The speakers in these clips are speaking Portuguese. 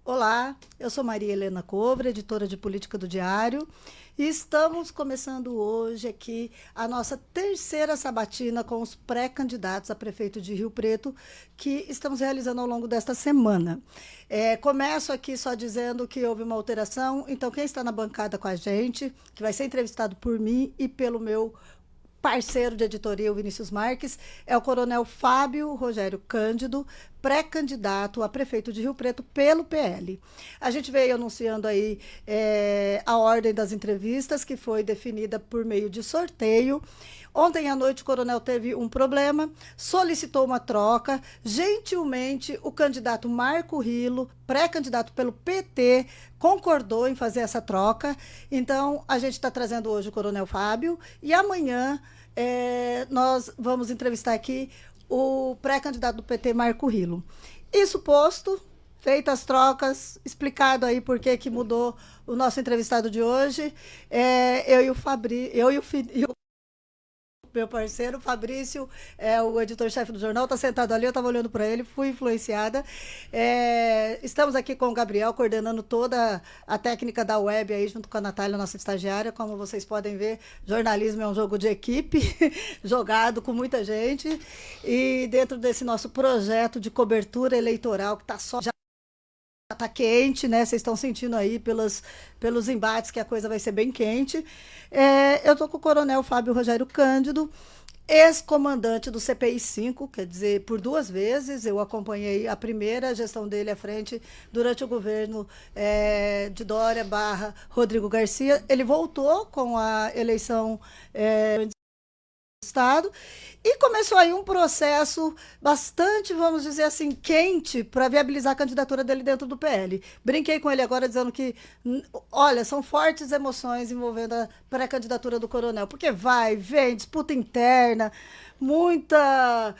Olá, eu sou Maria Helena Covra, editora de política do Diário, e estamos começando hoje aqui a nossa terceira sabatina com os pré-candidatos a prefeito de Rio Preto, que estamos realizando ao longo desta semana. Começo aqui só dizendo que houve uma alteração, então quem está na bancada com a gente, que vai ser entrevistado por mim e pelo meu parceiro de editoria, o Vinícius Marques, é o coronel Fábio Rogério Cândido, pré-candidato a prefeito de Rio Preto pelo PL. A gente veio anunciando aí a ordem das entrevistas, que foi definida por meio de sorteio. Ontem à noite o coronel teve um problema, solicitou uma troca. Gentilmente, o candidato Marco Rilo, pré-candidato pelo PT, concordou em fazer essa troca. Então, a gente está trazendo hoje o coronel Fábio e amanhã nós vamos entrevistar aqui o pré-candidato do PT, Marco Rilo. Isso posto, feitas as trocas, explicado aí por que mudou o nosso entrevistado de hoje, meu parceiro, Fabrício, o editor-chefe do jornal, está sentado ali, eu estava olhando para ele, fui influenciada. Estamos aqui com o Gabriel, coordenando toda a técnica da web, aí, junto com a Natália, nossa estagiária. Como vocês podem ver, jornalismo é um jogo de equipe, jogado com muita gente. E dentro desse nosso projeto de cobertura eleitoral, que está só... Está quente, né? Vocês estão sentindo aí pelos embates que a coisa vai ser bem quente. Eu estou com o coronel Fábio Rogério Cândido, ex-comandante do CPI-5, quer dizer, por 2 vezes. Eu acompanhei a primeira gestão dele à frente durante o governo de Dória / Rodrigo Garcia. Ele voltou com a eleição Estado, e começou aí um processo bastante, vamos dizer assim, quente para viabilizar a candidatura dele dentro do PL. Brinquei com ele agora dizendo que, olha, são fortes emoções envolvendo a pré-candidatura do coronel, porque vai, vem, disputa interna, muita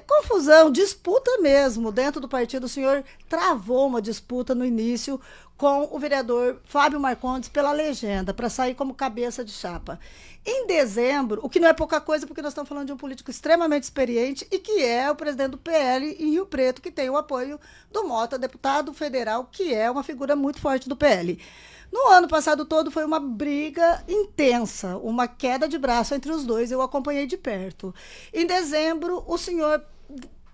confusão, disputa mesmo dentro do partido. O senhor travou uma disputa no início com o vereador Fábio Marcondes pela legenda, para sair como cabeça de chapa. Em dezembro, o que não é pouca coisa, porque nós estamos falando de um político extremamente experiente e que é o presidente do PL em Rio Preto, que tem o apoio do Mota, deputado federal, que é uma figura muito forte do PL. No ano passado todo foi uma briga intensa, uma queda de braço entre os dois, eu acompanhei de perto. Em dezembro, o senhor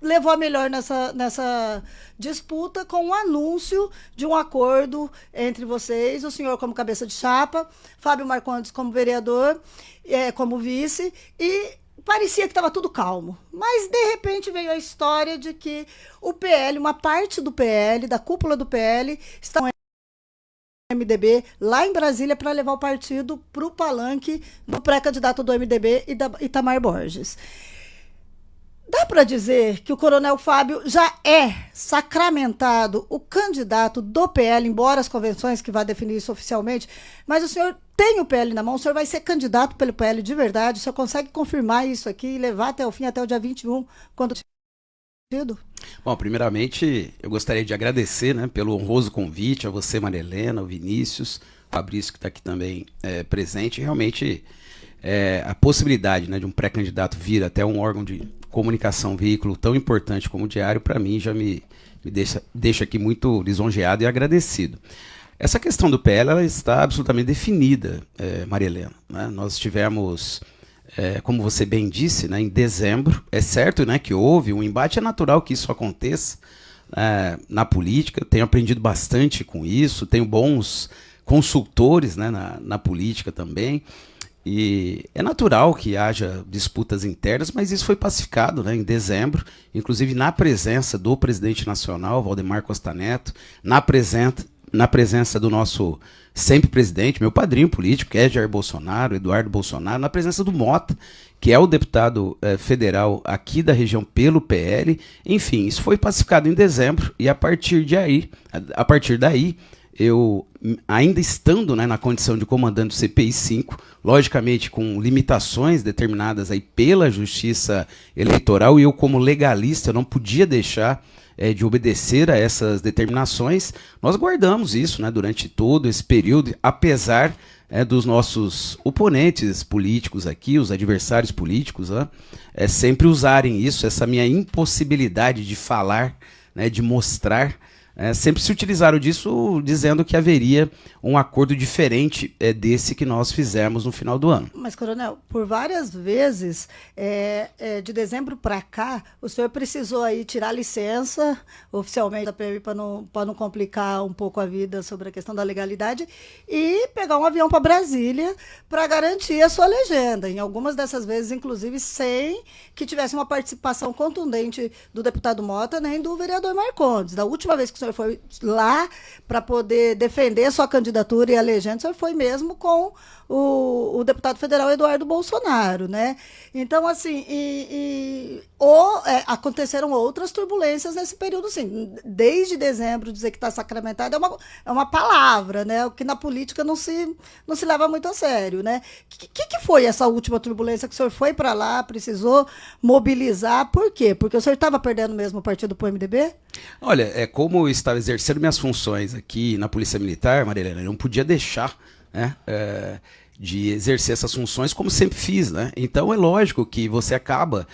levou a melhor nessa disputa com o anúncio de um acordo entre vocês, o senhor como cabeça de chapa, Fábio Marcondes como vereador, como vice, e parecia que estava tudo calmo. Mas, de repente, veio a história de que o PL, uma parte do PL, da cúpula do PL, está no MDB lá em Brasília para levar o partido para o palanque do pré-candidato do MDB e da Itamar Borges. Dá para dizer que o coronel Fábio já é sacramentado o candidato do PL, embora as convenções que vá definir isso oficialmente, mas o senhor tem o PL na mão, o senhor vai ser candidato pelo PL de verdade, o senhor consegue confirmar isso aqui e levar até o fim, até o dia 21, quando tido? Bom, primeiramente, eu gostaria de agradecer, né, pelo honroso convite a você, Maria Helena, o Vinícius, o Fabrício, que está aqui também presente. Realmente, a possibilidade, né, de um pré-candidato vir até um órgão de comunicação, um veículo tão importante como o Diário, para mim, já me deixa aqui muito lisonjeado e agradecido. Essa questão do PL, ela está absolutamente definida, Maria Helena, né? Nós tivemos... como você bem disse, né, em dezembro, é certo, né, que houve um embate, é natural que isso aconteça na política. Eu tenho aprendido bastante com isso, tenho bons consultores, né, na política também, e é natural que haja disputas internas, mas isso foi pacificado, né, em dezembro, inclusive na presença do presidente nacional, Valdemar Costa Neto, na presença do nosso sempre presidente, meu padrinho político, que é Jair Bolsonaro, Eduardo Bolsonaro, na presença do Mota, que é o deputado federal aqui da região pelo PL. Enfim, isso foi pacificado em dezembro, e a partir daí, eu, ainda estando, né, na condição de comandante do CPI-5, logicamente com limitações determinadas aí pela Justiça Eleitoral, e eu como legalista eu não podia deixar de obedecer a essas determinações, nós guardamos isso, né, durante todo esse período, apesar dos nossos oponentes políticos aqui, os adversários políticos, sempre usarem isso, essa minha impossibilidade de falar, né, de mostrar sempre se utilizaram disso dizendo que haveria um acordo diferente desse que nós fizemos no final do ano. Mas, coronel, por várias vezes, de dezembro para cá, o senhor precisou aí tirar licença oficialmente da PM para não complicar um pouco a vida sobre a questão da legalidade e pegar um avião para Brasília para garantir a sua legenda. Em algumas dessas vezes, inclusive, sem que tivesse uma participação contundente do deputado Mota nem do vereador Marcondes. Da última vez que o senhor foi lá para poder defender a sua candidatura e a legenda, o senhor foi mesmo com o deputado federal Eduardo Bolsonaro, né? Então, assim, aconteceram outras turbulências nesse período, sim. Desde dezembro, dizer que está sacramentado é uma palavra, né? O que na política não se leva muito a sério, né? Que foi essa última turbulência que o senhor foi para lá, precisou mobilizar? Por quê? Porque o senhor estava perdendo mesmo o partido para o MDB? Olha, como eu estava exercendo minhas funções aqui na Polícia Militar, Maria Helena, eu não podia deixar, né, de exercer essas funções como sempre fiz, né? Então é lógico que você acaba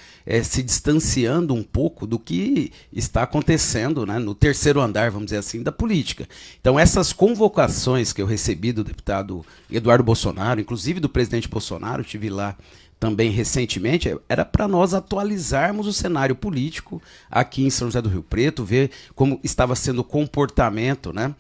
se distanciando um pouco do que está acontecendo, né, no terceiro andar, vamos dizer assim, da política. Então essas convocações que eu recebi do deputado Eduardo Bolsonaro, inclusive do presidente Bolsonaro, estive lá também recentemente, era para nós atualizarmos o cenário político aqui em São José do Rio Preto, ver como estava sendo o comportamento, né,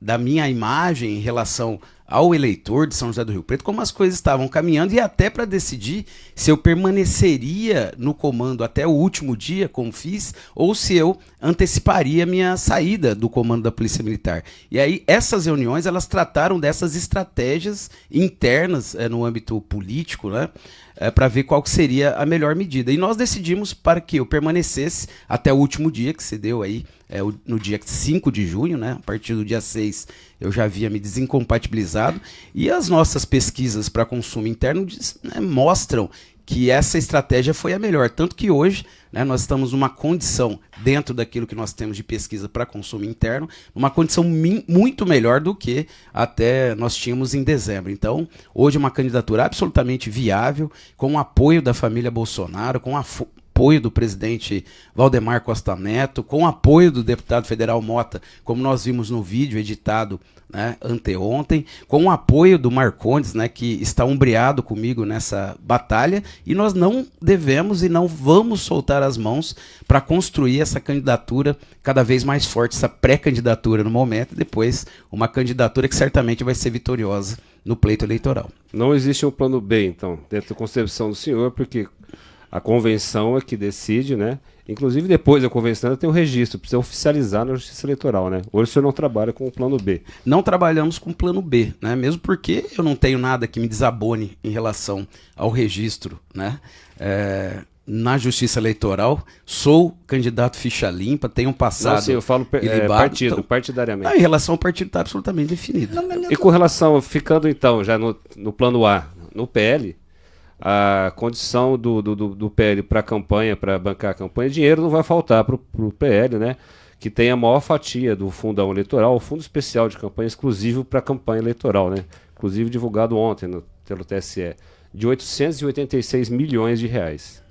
da minha imagem em relação ao eleitor de São José do Rio Preto, como as coisas estavam caminhando, e até para decidir se eu permaneceria no comando até o último dia, como fiz, ou se eu anteciparia minha saída do comando da Polícia Militar. E aí essas reuniões, elas trataram dessas estratégias internas no âmbito político, né, para ver qual que seria a melhor medida. E nós decidimos para que eu permanecesse até o último dia, que se deu aí no dia 5 de junho, né? A partir do dia 6 eu já havia me desincompatibilizado, e as nossas pesquisas para consumo interno mostram que essa estratégia foi a melhor, tanto que hoje, né, nós estamos numa condição, dentro daquilo que nós temos de pesquisa para consumo interno, numa condição muito melhor do que até nós tínhamos em dezembro. Então, hoje uma candidatura absolutamente viável, com o apoio da família Bolsonaro, com apoio do presidente Valdemar Costa Neto, com apoio do deputado federal Mota, como nós vimos no vídeo editado, né, anteontem, com o apoio do Marcondes, né, que está umbreado comigo nessa batalha, e nós não devemos e não vamos soltar as mãos para construir essa candidatura cada vez mais forte, essa pré-candidatura no momento, e depois uma candidatura que certamente vai ser vitoriosa no pleito eleitoral. Não existe um plano B, então, dentro da concepção do senhor, porque a convenção é que decide, né? Inclusive, depois da convenção, tem o registro, precisa oficializar na Justiça Eleitoral, né? Hoje o senhor não trabalha com o plano B. Não trabalhamos com o plano B, né? Mesmo porque eu não tenho nada que me desabone em relação ao registro, né? Na Justiça Eleitoral, sou candidato ficha limpa, tenho um passado. Não, sim, eu falo partido, então, partidariamente. Em relação ao partido está absolutamente definido. E com relação, ficando então já no plano A, no PL, a condição do PL para a campanha, para bancar a campanha, dinheiro não vai faltar para o PL, né? Que tem a maior fatia do fundão eleitoral, o fundo especial de campanha exclusivo para a campanha eleitoral, né? Inclusive divulgado ontem pelo TSE, de 886 milhões de reais.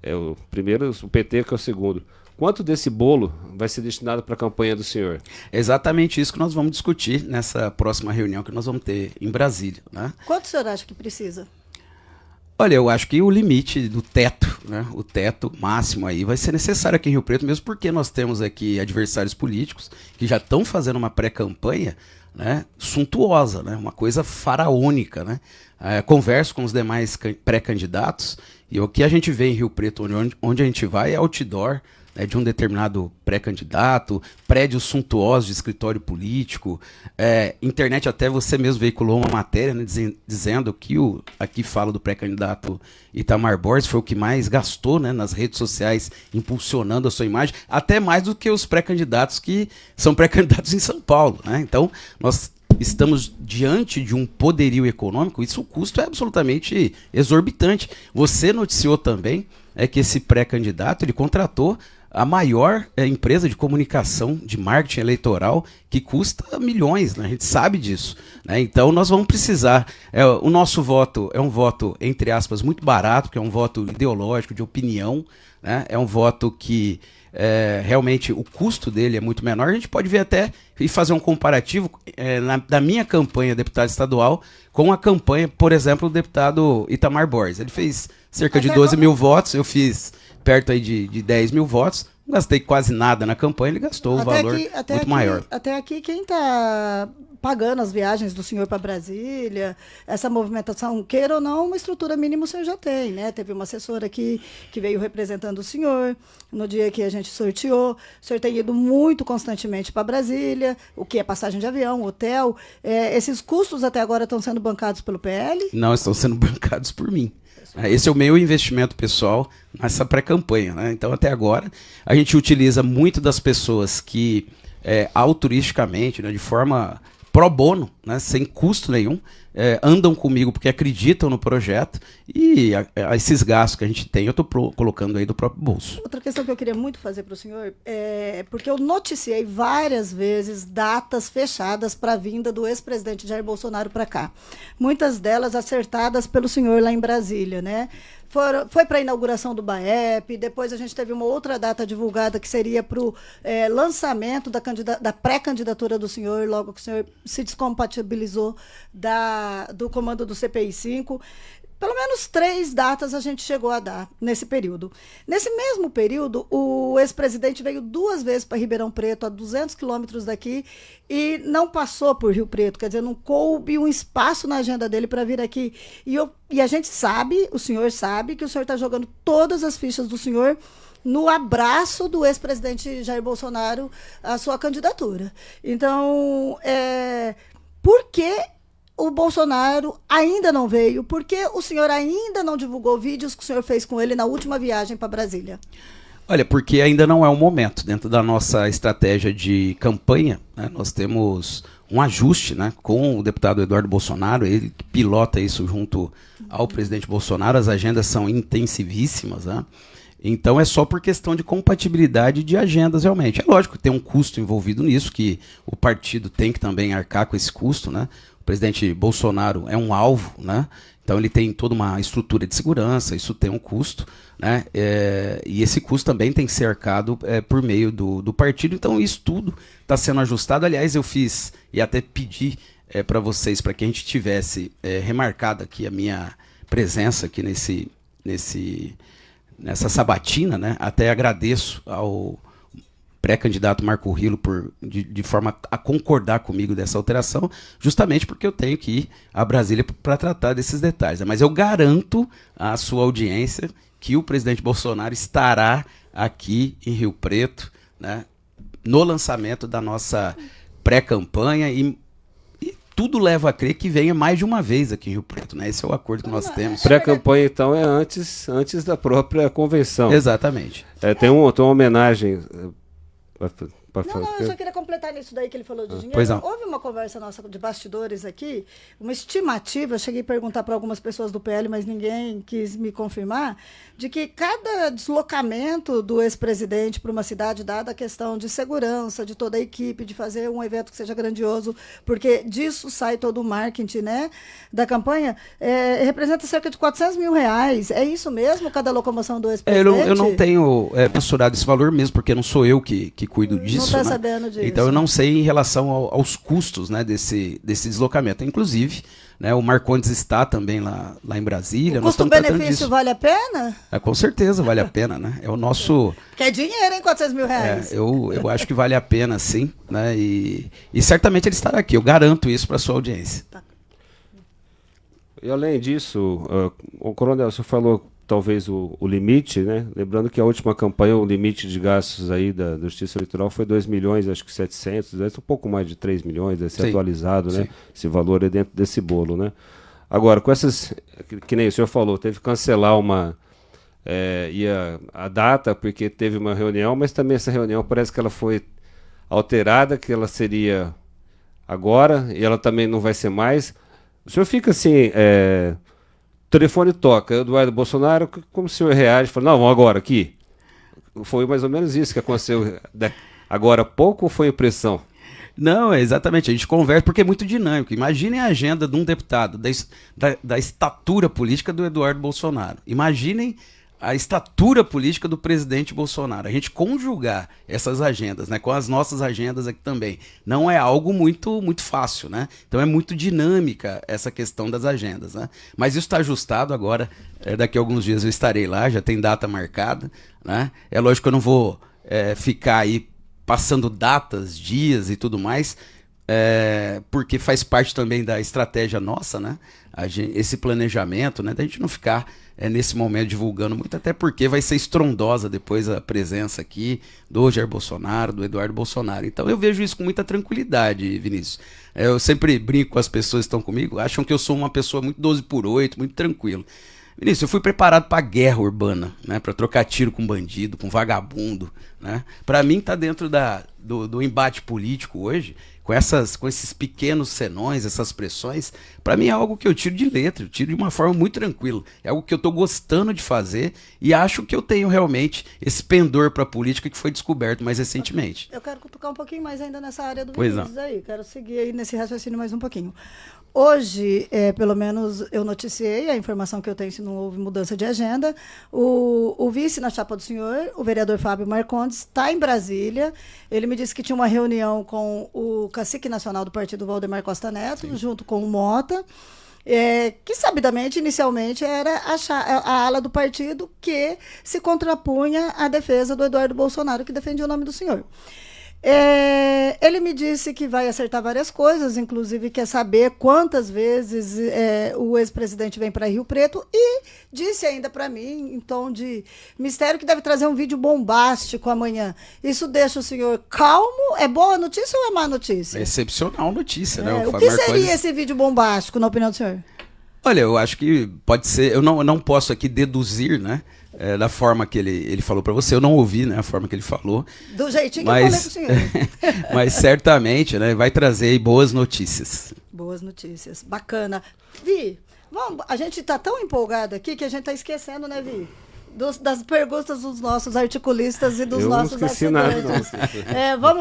O primeiro, o PT, que é o segundo. Quanto desse bolo vai ser destinado para a campanha do senhor? É exatamente isso que nós vamos discutir nessa próxima reunião que nós vamos ter em Brasília, né? Quanto o senhor acha que precisa? Olha, eu acho que o limite do teto, né, o teto máximo aí vai ser necessário aqui em Rio Preto, mesmo porque nós temos aqui adversários políticos que já estão fazendo uma pré-campanha, né, suntuosa, né, uma coisa faraônica, né? Converso com os demais pré-candidatos e o que a gente vê em Rio Preto, onde a gente vai, é outdoor, de um determinado pré-candidato, prédios suntuosos de escritório político, internet, até você mesmo veiculou uma matéria, né, dizendo que aqui fala do pré-candidato Itamar Borges, foi o que mais gastou, né, nas redes sociais, impulsionando a sua imagem, até mais do que os pré-candidatos que são pré-candidatos em São Paulo, né? Então, nós estamos diante de um poderio econômico, isso o custo é absolutamente exorbitante. Você noticiou também que esse pré-candidato, ele contratou a maior empresa de comunicação, de marketing eleitoral, que custa milhões, né? A gente sabe disso, né? Então nós vamos precisar, o nosso voto é um voto, entre aspas, muito barato, porque é um voto ideológico, de opinião, né? É um voto que realmente o custo dele é muito menor, a gente pode ver até e fazer um comparativo da minha campanha deputado estadual com a campanha, por exemplo, do deputado Itamar Borges. Ele fez cerca de 12 mil votos, eu fiz perto aí de 10 mil votos, não gastei quase nada na campanha, ele gastou um valor muito maior. Até aqui, quem está pagando as viagens do senhor para Brasília, essa movimentação, queira ou não, uma estrutura mínima o senhor já tem, né? Teve uma assessora aqui que veio representando o senhor no dia que a gente sorteou. O senhor tem ido muito constantemente para Brasília, o que é passagem de avião, hotel. Esses custos até agora estão sendo bancados pelo PL? Não, estão sendo bancados por mim. Esse é o meu investimento pessoal nessa pré-campanha, né? Então, até agora, a gente utiliza muito das pessoas que, altruisticamente, né, de forma pro bono, né, sem custo nenhum, andam comigo porque acreditam no projeto e esses gastos que a gente tem, eu estou colocando aí do próprio bolso. Outra questão que eu queria muito fazer para o senhor porque eu noticiei várias vezes datas fechadas para a vinda do ex-presidente Jair Bolsonaro para cá. Muitas delas acertadas pelo senhor lá em Brasília, né? Foi para a inauguração do BAEP, depois a gente teve uma outra data divulgada que seria para o lançamento da pré-candidatura do senhor, logo que o senhor se descompatibilizou do comando do CPI-5. Pelo menos 3 datas a gente chegou a dar nesse período. Nesse mesmo período, o ex-presidente veio 2 vezes para Ribeirão Preto, a 200 quilômetros daqui, e não passou por Rio Preto, quer dizer, não coube um espaço na agenda dele para vir aqui. E a gente sabe, o senhor sabe, que o senhor está jogando todas as fichas do senhor no abraço do ex-presidente Jair Bolsonaro à sua candidatura. Então, por que o Bolsonaro ainda não veio? Por que o senhor ainda não divulgou vídeos que o senhor fez com ele na última viagem para Brasília? Olha, porque ainda não é o momento. Dentro da nossa estratégia de campanha, né, nós temos um ajuste, né, com o deputado Eduardo Bolsonaro, ele que pilota isso junto ao presidente Bolsonaro, as agendas são intensivíssimas, né? Então é só por questão de compatibilidade de agendas realmente. É lógico que tem um custo envolvido nisso, que o partido tem que também arcar com esse custo, né? O presidente Bolsonaro é um alvo, né? Então ele tem toda uma estrutura de segurança, isso tem um custo, né? E esse custo também tem que ser arcado por meio do partido, então isso tudo está sendo ajustado. Aliás, eu fiz e até pedi para vocês, para que a gente tivesse remarcado aqui a minha presença aqui nessa sabatina, né? Até agradeço ao pré-candidato Marco Rilo de forma a concordar comigo dessa alteração, justamente porque eu tenho que ir a Brasília para tratar desses detalhes, né? Mas eu garanto à sua audiência que o presidente Bolsonaro estará aqui em Rio Preto, né, no lançamento da nossa pré-campanha e tudo leva a crer que venha mais de uma vez aqui em Rio Preto, né? Esse é o acordo que nós temos. Pré-campanha, então, é antes da própria convenção. Exatamente. Tem uma homenagem. Não, eu só queria completar nisso daí que ele falou de dinheiro. Pois não. Houve uma conversa nossa de bastidores aqui, uma estimativa, eu cheguei a perguntar para algumas pessoas do PL, mas ninguém quis me confirmar, de que cada deslocamento do ex-presidente para uma cidade, dada a questão de segurança, de toda a equipe, de fazer um evento que seja grandioso, porque disso sai todo o marketing, né, da campanha, representa cerca de R$400 mil. É isso mesmo, cada locomoção do ex-presidente? Eu não tenho mensurado esse valor mesmo, porque não sou eu que cuido disso. Não está sabendo disso. Então eu não sei em relação aos custos, né, desse deslocamento. Inclusive, né, o Marcondes está também lá em Brasília. O custo-benefício vale a pena? Com certeza vale a pena, né? É o nosso... Que é dinheiro, hein? R$400 mil. Eu acho que vale a pena, sim, né? E certamente ele estará aqui. Eu garanto isso para a sua audiência. Tá. E além disso, o Coronel, você falou talvez o limite, né? Lembrando que a última campanha, o limite de gastos aí da Justiça Eleitoral foi 2 milhões, acho que 700, um pouco mais de 3 milhões, deve ser atualizado, né? Esse valor é dentro desse bolo, né? Agora, com essas, que nem o senhor falou, teve que cancelar a data, porque teve uma reunião, mas também essa reunião parece que ela foi alterada, que ela seria agora, e ela também não vai ser mais. O senhor fica assim... O telefone toca, Eduardo Bolsonaro, como o senhor reage? Fala, não, vamos agora, aqui. Foi mais ou menos isso que aconteceu agora há pouco ou foi impressão? Não, exatamente, a gente conversa porque é muito dinâmico. Imaginem a agenda de um deputado da estatura política do Eduardo Bolsonaro. Imaginem a estatura política do presidente Bolsonaro. A gente conjugar essas agendas, né, com as nossas agendas aqui também, não é algo muito, muito fácil, né? Então é muito dinâmica essa questão das agendas, né? Mas isso está ajustado agora, daqui a alguns dias eu estarei lá, já tem data marcada, né? É lógico que eu não vou ficar aí passando datas, dias e tudo mais, porque faz parte também da estratégia nossa, né? Esse planejamento, né? Da gente não ficar nesse momento divulgando muito, até porque vai ser estrondosa depois a presença aqui do Jair Bolsonaro, do Eduardo Bolsonaro. Então eu vejo isso com muita tranquilidade, Vinícius. Eu sempre brinco com as pessoas que estão comigo, acham que eu sou uma pessoa muito 12/8, muito tranquilo. Vinícius, eu fui preparado para a guerra urbana, né? Para trocar tiro com bandido, com vagabundo, né? Para mim tá dentro do embate político hoje, com esses pequenos senões, essas pressões, para mim é algo que eu tiro de letra, eu tiro de uma forma muito tranquila. É algo que eu estou gostando de fazer e acho que eu tenho realmente esse pendor para a política que foi descoberto mais recentemente. Eu quero tocar um pouquinho mais ainda nessa área do Pois Vinícius aí, quero seguir aí nesse raciocínio mais um pouquinho. Hoje, pelo menos eu noticiei a informação que eu tenho, se não houve mudança de agenda, o vice na chapa do senhor, o vereador Fábio Marcondes, está em Brasília. Ele me disse que tinha uma reunião com o cacique nacional do partido, Valdemar Costa Neto, sim, junto com o Mota, que sabidamente, inicialmente, era a ala do partido que se contrapunha à defesa do Eduardo Bolsonaro, que defendia o nome do senhor. Ele me disse que vai acertar várias coisas, inclusive quer saber quantas vezes o ex-presidente vem para Rio Preto, e disse ainda para mim, em tom de mistério, que deve trazer um vídeo bombástico amanhã. Isso deixa o senhor calmo? É boa notícia ou é má notícia? É excepcional notícia, né? O que seria esse vídeo bombástico, na opinião do senhor? Olha, eu acho que pode ser, eu não posso aqui deduzir, né? Da forma que ele falou para você, eu não ouvi, né, a forma que ele falou. Do jeitinho que eu falei pro senhor. Mas certamente, né, vai trazer aí boas notícias. Boas notícias, bacana. Vi, a gente tá tão empolgado aqui que a gente tá esquecendo, né, Vi? Das perguntas dos nossos articulistas e dos nossos assinantes.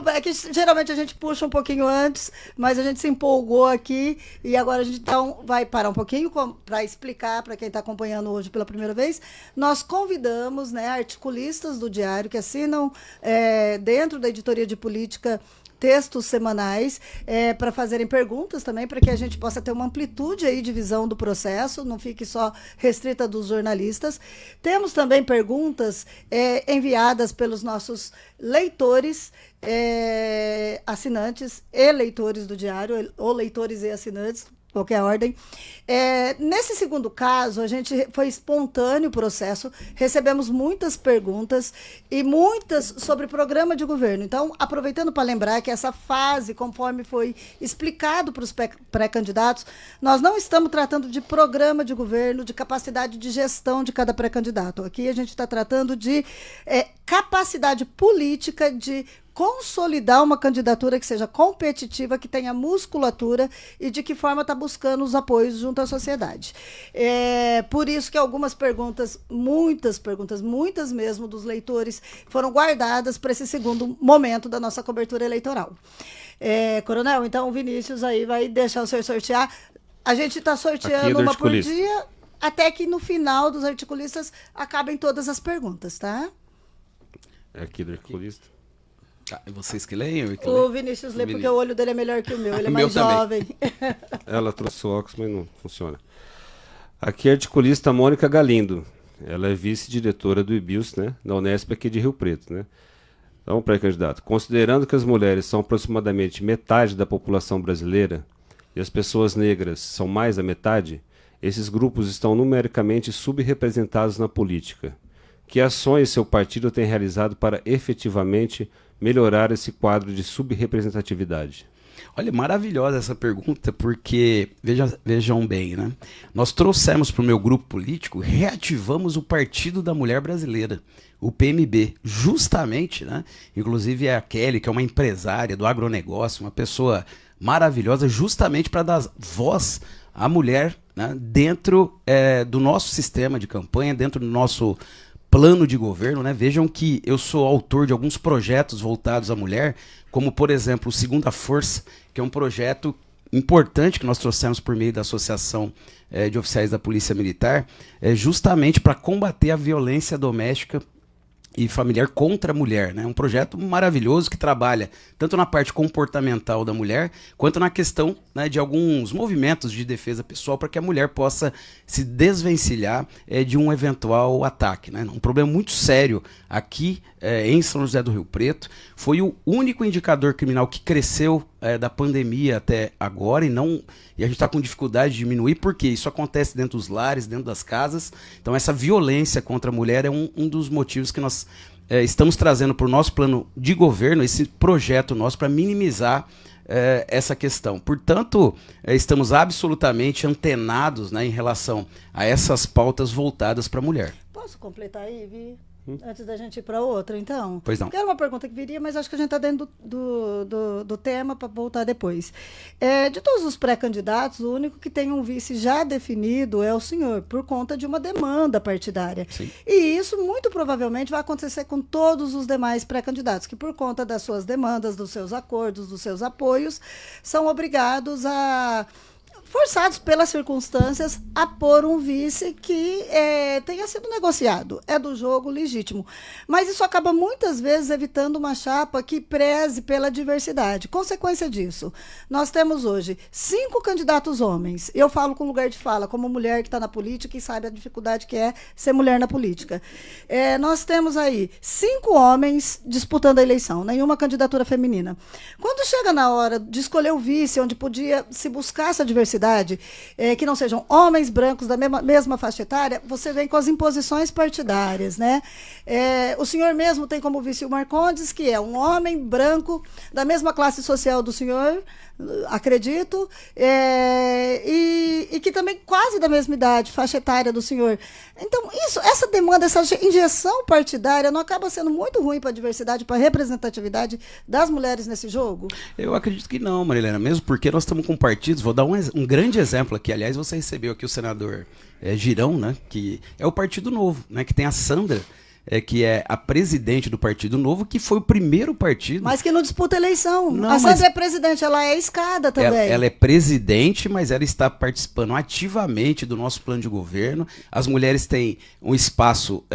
É que geralmente a gente puxa um pouquinho antes, mas a gente se empolgou aqui e agora a gente então vai parar um pouquinho para explicar para quem está acompanhando hoje pela primeira vez. Nós convidamos, né, articulistas do Diário que assinam dentro da editoria de política textos semanais para fazerem perguntas também, para que a gente possa ter uma amplitude aí de visão do processo, não fique só restrita dos jornalistas. Temos também perguntas enviadas pelos nossos leitores, assinantes e leitores do Diário, ou leitores e assinantes, qualquer ordem. Nesse segundo caso, a gente foi espontâneo o processo, recebemos muitas perguntas e muitas sobre programa de governo. Então, aproveitando para lembrar que essa fase, conforme foi explicado para os pré-candidatos, nós não estamos tratando de programa de governo, de capacidade de gestão de cada pré-candidato. Aqui a gente está tratando de capacidade política de consolidar uma candidatura que seja competitiva, que tenha musculatura e de que forma está buscando os apoios junto à sociedade. Por isso que algumas perguntas, muitas mesmo dos leitores, foram guardadas para esse segundo momento da nossa cobertura eleitoral. Coronel, então o Vinícius aí vai deixar o senhor sortear. A gente está sorteando uma por dia, até que no final dos articulistas acabem todas as perguntas, tá? Aqui do articulista. Vocês que leem? O Vinícius lê porque o olho dele é melhor que o meu, ele é mais jovem. Ela trouxe o óculos, mas não funciona. Aqui é a articulista Mônica Galindo. Ela é vice-diretora do IBIUS, né, da Unesp aqui de Rio Preto, né? Então, pré-candidato, considerando que as mulheres são aproximadamente metade da população brasileira e as pessoas negras são mais da metade, esses grupos estão numericamente subrepresentados na política. Que ações seu partido tem realizado para efetivamente melhorar esse quadro de subrepresentatividade? Olha, maravilhosa essa pergunta, porque, vejam bem, né? Nós trouxemos para o meu grupo político, reativamos o Partido da Mulher Brasileira, o PMB, justamente, né? Inclusive a Kelly, que é uma empresária do agronegócio, uma pessoa maravilhosa, justamente para dar voz à mulher, né? Dentro do nosso sistema de campanha, dentro do nosso plano de governo, né? Vejam que eu sou autor de alguns projetos voltados à mulher, como, por exemplo, o Segunda Força, que é um projeto importante que nós trouxemos por meio da Associação de Oficiais da Polícia Militar, justamente para combater a violência doméstica e familiar contra a mulher, né? Um projeto maravilhoso que trabalha tanto na parte comportamental da mulher, quanto na questão, né, de alguns movimentos de defesa pessoal para que a mulher possa se desvencilhar de um eventual ataque, né? Um problema muito sério aqui em São José do Rio Preto. Foi o único indicador criminal que cresceu da pandemia até agora e a gente está com dificuldade de diminuir, porque isso acontece dentro dos lares, dentro das casas. Então essa violência contra a mulher é um dos motivos que nós estamos trazendo para o nosso plano de governo, esse projeto nosso para minimizar essa questão. Portanto, estamos absolutamente antenados, né, em relação a essas pautas voltadas para a mulher. Posso completar aí, Vi? Antes da gente ir para outra, então? Pois não. Porque era uma pergunta que viria, mas acho que a gente está dentro do tema para voltar depois. De todos os pré-candidatos, o único que tem um vice já definido é o senhor, por conta de uma demanda partidária. Sim. E isso, muito provavelmente, vai acontecer com todos os demais pré-candidatos, que por conta das suas demandas, dos seus acordos, dos seus apoios, são obrigados forçados pelas circunstâncias a pôr um vice que tenha sido negociado. É do jogo legítimo. Mas isso acaba muitas vezes evitando uma chapa que preze pela diversidade. Consequência disso, nós temos hoje 5 candidatos homens. Eu falo com lugar de fala, como mulher que está na política e sabe a dificuldade que é ser mulher na política. Nós temos aí 5 homens disputando a eleição, nenhuma candidatura feminina. Quando chega na hora de escolher o vice, onde podia se buscar essa diversidade, que não sejam homens brancos da mesma faixa etária, você vem com as imposições partidárias, né? O senhor mesmo tem como vice o Marcondes, que é um homem branco da mesma classe social do senhor, acredito, e que também quase da mesma idade, faixa etária do senhor. Então, essa demanda, essa injeção partidária não acaba sendo muito ruim para a diversidade, para a representatividade das mulheres nesse jogo? Eu acredito que não, Marilena, mesmo porque nós estamos com partidos. Vou dar um grande exemplo aqui. Aliás, você recebeu aqui o senador Girão, né, que é o Partido Novo, né, que tem a Sandra, que é a presidente do Partido Novo, que foi o primeiro partido... Mas que não disputa eleição. Não, a Sandra é presidente, ela é escada também. Ela é presidente, mas ela está participando ativamente do nosso plano de governo. As mulheres têm um espaço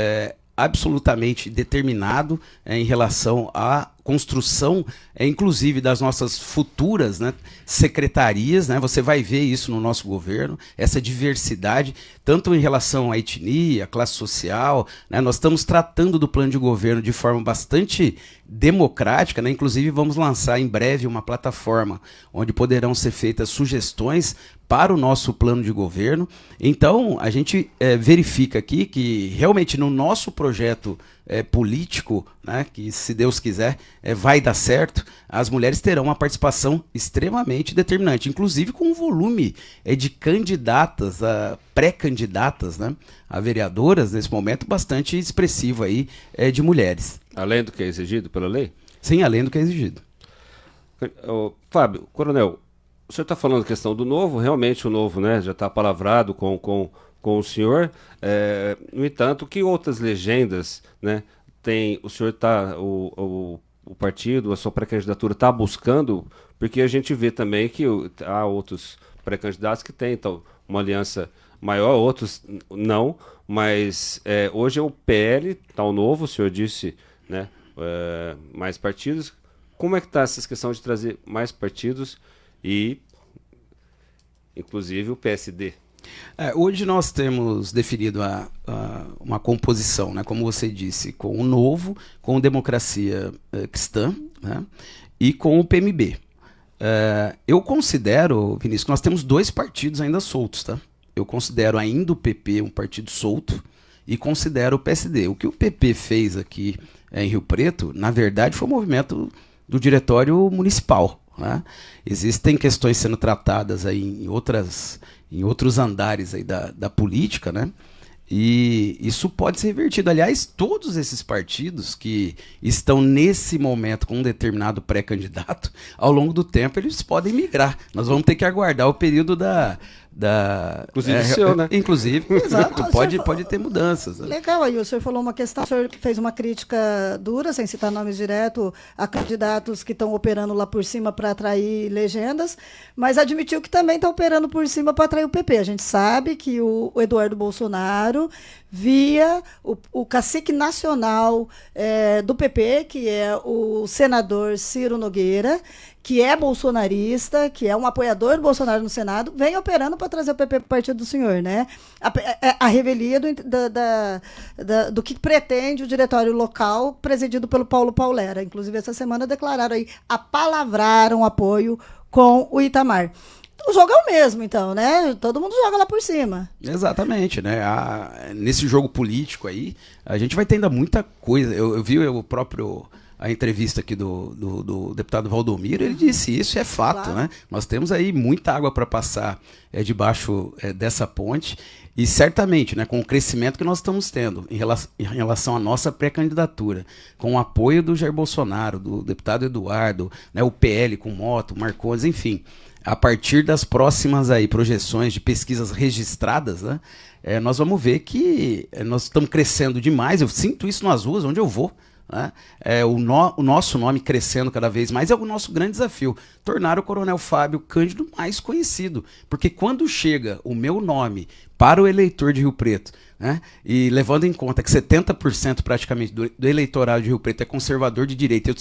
absolutamente determinado em relação à construção, inclusive das nossas futuras, né, secretarias, né? Você vai ver isso no nosso governo, essa diversidade, tanto em relação à etnia, classe social, né? Nós estamos tratando do plano de governo de forma bastante democrática, né? Inclusive vamos lançar em breve uma plataforma onde poderão ser feitas sugestões para o nosso plano de governo. Então, a gente verifica aqui que realmente no nosso projeto político, né, que se Deus quiser vai dar certo, as mulheres terão uma participação extremamente determinante, inclusive com um volume de candidatas, pré-candidatas, né, a vereadoras nesse momento bastante expressivo aí de mulheres. Além do que é exigido pela lei? Sim, além do que é exigido. Fábio, coronel, o senhor está falando a questão do Novo, realmente o Novo, né, já está palavrado com o senhor. No entanto, que outras legendas, né, tem o senhor o partido, a sua pré-candidatura está buscando? Porque a gente vê também que há outros pré-candidatos que têm então, uma aliança maior, outros não, mas hoje é o PL, está o Novo, o senhor disse, né, mais partidos. Como é que está essa questão de trazer mais partidos e, inclusive, o PSD? Hoje nós temos definido uma composição, né, como você disse, com o Novo, com Democracia Cristã, né, e com o PMB. Eu considero, Vinícius, que nós temos 2 partidos ainda soltos. Tá? Eu considero ainda o PP um partido solto e considero o PSD. O que o PP fez aqui em Rio Preto, na verdade, foi um movimento do diretório municipal. Né? Existem questões sendo tratadas aí em outros andares aí da política, né? E isso pode ser revertido. Aliás, todos esses partidos que estão nesse momento com um determinado pré-candidato, ao longo do tempo eles podem migrar. Nós vamos ter que aguardar o período Inclusive o seu, né? Inclusive, Exato. pode ter mudanças. Né? Legal, aí o senhor falou uma questão, o senhor fez uma crítica dura, sem citar nomes direto, a candidatos que estão operando lá por cima para atrair legendas, mas admitiu que também está operando por cima para atrair o PP. A gente sabe que o Eduardo Bolsonaro, via o cacique nacional do PP, que é o senador Ciro Nogueira, que é bolsonarista, que é um apoiador do Bolsonaro no Senado, vem operando para trazer o PP para o partido do senhor, né? A revelia do que pretende o diretório local, presidido pelo Paulo Paulera. Inclusive, essa semana declararam aí, apalavraram apoio com o Itamar. O jogo é o mesmo, então, né? Todo mundo joga lá por cima. Exatamente, né? Nesse jogo político aí, a gente vai ter ainda muita coisa. Eu vi a entrevista aqui do deputado Valdomiro, ele disse isso, é fato, claro. Né? Nós temos aí muita água para passar debaixo dessa ponte e certamente, né, com o crescimento que nós estamos tendo em relação à nossa pré-candidatura, com o apoio do Jair Bolsonaro, do deputado Eduardo, né, o PL com Moto, Marcondes, enfim, a partir das próximas aí projeções de pesquisas registradas, né, nós vamos ver que nós estamos crescendo demais, eu sinto isso nas ruas onde eu vou. Né? O nosso nome crescendo cada vez mais é o nosso grande desafio, tornar o Coronel Fábio Cândido mais conhecido, porque quando chega o meu nome para o eleitor de Rio Preto, né? E levando em conta que 70% praticamente do eleitorado de Rio Preto é conservador de direita,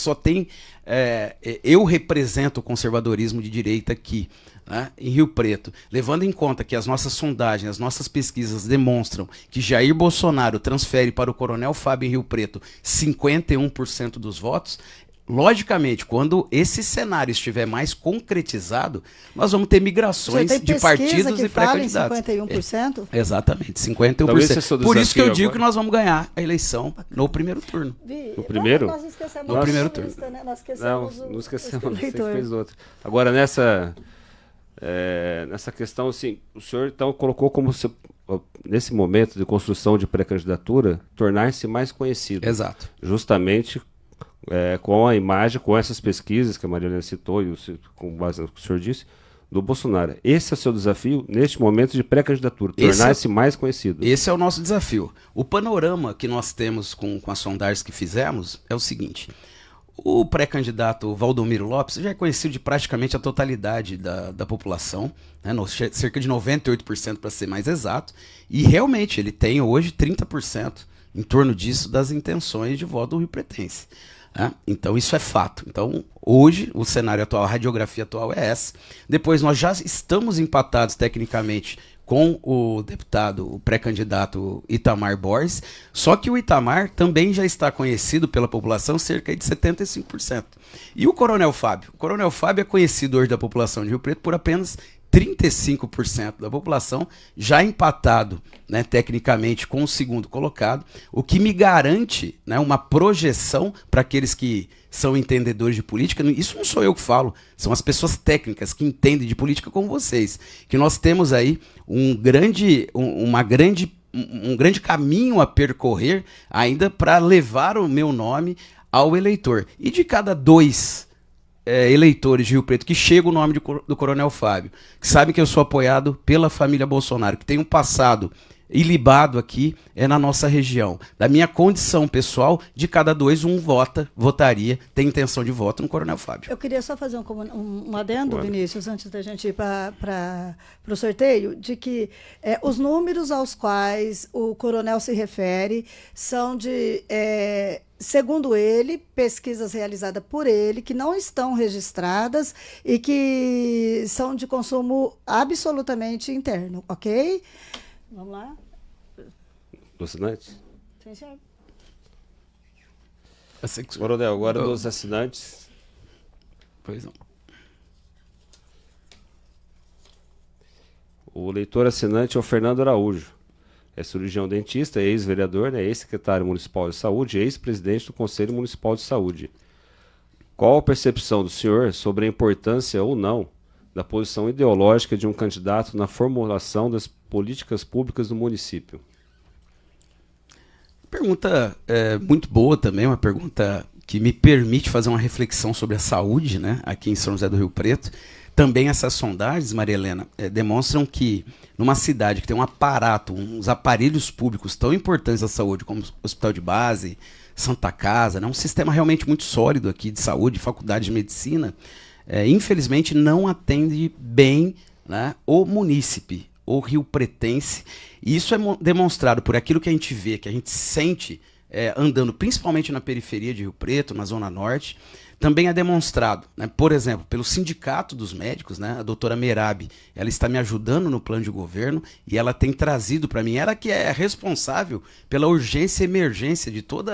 eu represento o conservadorismo de direita aqui, né, em Rio Preto, levando em conta que as nossas sondagens, as nossas pesquisas demonstram que Jair Bolsonaro transfere para o Coronel Fábio em Rio Preto 51% dos votos, logicamente, quando esse cenário estiver mais concretizado, nós vamos ter migrações de partidos e pré-candidatos. 51%? Exatamente, 51%. Então, por isso que eu digo que nós vamos ganhar a eleição no primeiro turno. No primeiro? Nós esquecemos no primeiro turno. Lista, né? Nós esquecemos não esquecemos, você fez outro. Agora, nessa questão, assim, o senhor então colocou como se, nesse momento de construção de pré-candidatura, tornar-se mais conhecido. Exato. Justamente com a imagem, com essas pesquisas que a Marilena citou e com base no que o senhor disse, do Bolsonaro. Esse é o seu desafio neste momento de pré-candidatura, tornar-se mais conhecido. Esse é o nosso desafio. O panorama que nós temos com as sondagens que fizemos é o seguinte: o pré-candidato Valdomiro Lopes já é conhecido de praticamente a totalidade da população, né, cerca de 98% para ser mais exato, e realmente ele tem hoje 30% em torno disso das intenções de voto do Rio Pretense. Né? Então isso é fato. Então hoje o cenário atual, a radiografia atual é essa. Depois nós já estamos empatados tecnicamente com o deputado, o pré-candidato Itamar Borges, só que o Itamar também já está conhecido pela população cerca de 75%. E o Coronel Fábio? O Coronel Fábio é conhecido hoje da população de Rio Preto por apenas 35% da população, já empatado, né, tecnicamente com o segundo colocado, o que me garante, né, uma projeção para aqueles que são entendedores de política. Isso não sou eu que falo, são as pessoas técnicas que entendem de política como vocês, que nós temos aí um grande caminho a percorrer ainda para levar o meu nome ao eleitor. E de cada 2 eleitores de Rio Preto que chega o nome do Coronel Fábio, que sabem que eu sou apoiado pela família Bolsonaro, que tem um passado ilibado aqui na nossa região, da minha condição pessoal, de cada 2, um votaria, tem intenção de voto no Coronel Fábio. Eu queria só fazer um adendo, Vinícius, antes da gente ir para o sorteio, de que os números aos quais o coronel se refere são de, segundo ele, pesquisas realizadas por ele, que não estão registradas e que são de consumo absolutamente interno, ok? Vamos lá. Do assinante? Sim, senhor. Coronel, agora dos assinantes. Pois não. O leitor assinante é o Fernando Araújo. É cirurgião dentista, ex-vereador, né, ex-secretário municipal de saúde, ex-presidente do Conselho Municipal de Saúde. Qual a percepção do senhor sobre a importância ou não da posição ideológica de um candidato na formulação das políticas públicas do município? Pergunta muito boa também, uma pergunta que me permite fazer uma reflexão sobre a saúde, né, aqui em São José do Rio Preto. Também essas sondagens, Maria Helena, demonstram que numa cidade que tem um aparato, uns aparelhos públicos tão importantes da saúde, como o Hospital de Base, Santa Casa, né, um sistema realmente muito sólido aqui de saúde, faculdade de medicina, infelizmente não atende bem, né, o munícipe, o riopretense. E isso é demonstrado por aquilo que a gente vê, que a gente sente andando principalmente na periferia de Rio Preto, na Zona Norte. Também é demonstrado, né, por exemplo, pelo Sindicato dos Médicos, né, a doutora Merabi, ela está me ajudando no plano de governo e ela tem trazido para mim, ela que é responsável pela urgência e emergência de todo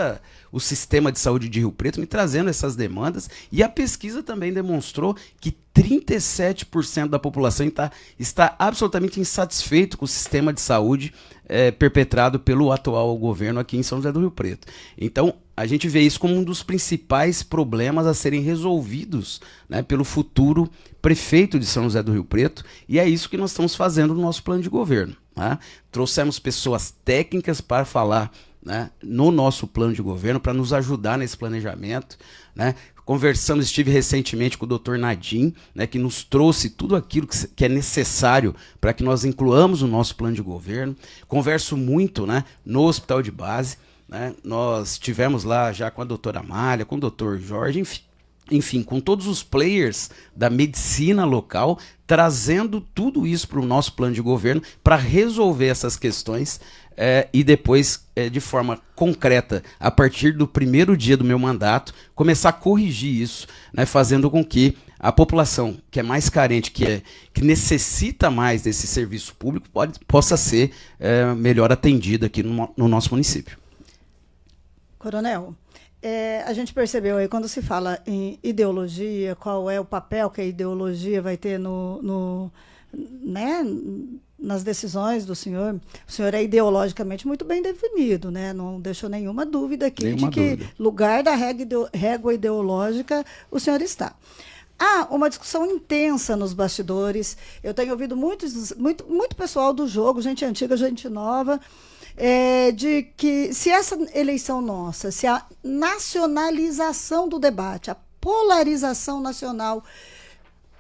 o sistema de saúde de Rio Preto, me trazendo essas demandas, e a pesquisa também demonstrou que 37% da população está absolutamente insatisfeito com o sistema de saúde perpetrado pelo atual governo aqui em São José do Rio Preto. Então, a gente vê isso como um dos principais problemas a serem resolvidos, né, pelo futuro prefeito de São José do Rio Preto, e é isso que nós estamos fazendo no nosso plano de governo. Né? Trouxemos pessoas técnicas para falar, né, no nosso plano de governo, para nos ajudar nesse planejamento. Né? Estive recentemente com o Dr. Nadim, né, que nos trouxe tudo aquilo que é necessário para que nós incluamos o nosso plano de governo. Converso muito, né, no Hospital de Base. Né? Nós tivemos lá já com a doutora Amália, com o doutor Jorge, enfim, com todos os players da medicina local, trazendo tudo isso para o nosso plano de governo para resolver essas questões e depois, de forma concreta, a partir do primeiro dia do meu mandato, começar a corrigir isso, né? Fazendo com que a população que é mais carente, que necessita mais desse serviço público, possa ser melhor atendida aqui no nosso município. Coronel, a gente percebeu aí, quando se fala em ideologia, qual é o papel que a ideologia vai ter né, nas decisões do senhor. O senhor é ideologicamente muito bem definido, né? Não deixou nenhuma dúvida aqui de que lugar da régua ideológica o senhor está. Há uma discussão intensa nos bastidores. Eu tenho ouvido muito pessoal do jogo, gente antiga, gente nova, de que se essa eleição nossa, se a nacionalização do debate, a polarização nacional,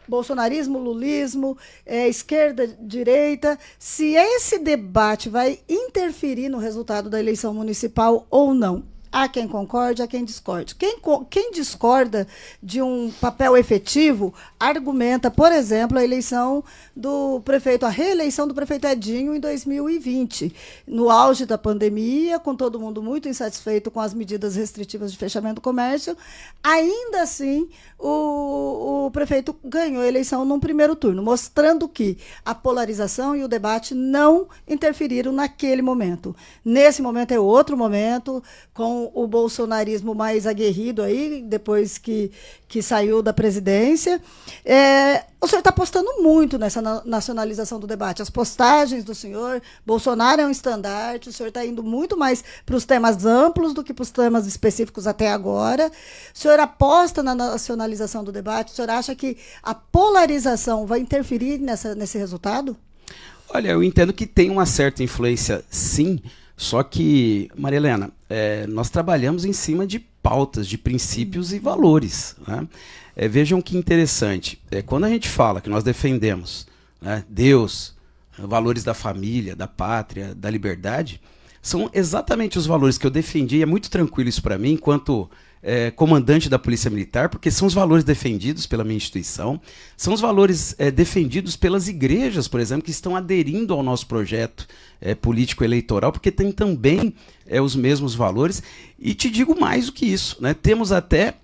bolsonarismo, lulismo, esquerda, direita, se esse debate vai interferir no resultado da eleição municipal ou não. Há quem concorde, há quem discorde. Quem discorda de um papel efetivo argumenta, por exemplo, a reeleição do prefeito Edinho em 2020, no auge da pandemia, com todo mundo muito insatisfeito com as medidas restritivas de fechamento do comércio. Ainda assim, o prefeito ganhou a eleição num primeiro turno, mostrando que a polarização e o debate não interferiram naquele momento. Nesse momento é outro momento, com o bolsonarismo mais aguerrido aí, depois que saiu da presidência. O senhor está apostando muito nessa nacionalização do debate. As postagens do senhor, Bolsonaro é um estandarte, o senhor está indo muito mais para os temas amplos do que para os temas específicos até agora. O senhor aposta na nacionalização do debate? O senhor acha que a polarização vai interferir nesse resultado? Olha, eu entendo que tem uma certa influência, sim. Só que, Maria Helena, nós trabalhamos em cima de pautas, de princípios e valores. Né? Vejam que interessante, quando a gente fala que nós defendemos, né, Deus, valores da família, da pátria, da liberdade, são exatamente os valores que eu defendi, e é muito tranquilo isso para mim, enquanto comandante da Polícia Militar, porque são os valores defendidos pela minha instituição, são os valores defendidos pelas igrejas, por exemplo, que estão aderindo ao nosso projeto político-eleitoral, porque tem também os mesmos valores. E te digo mais do que isso, né? Temos até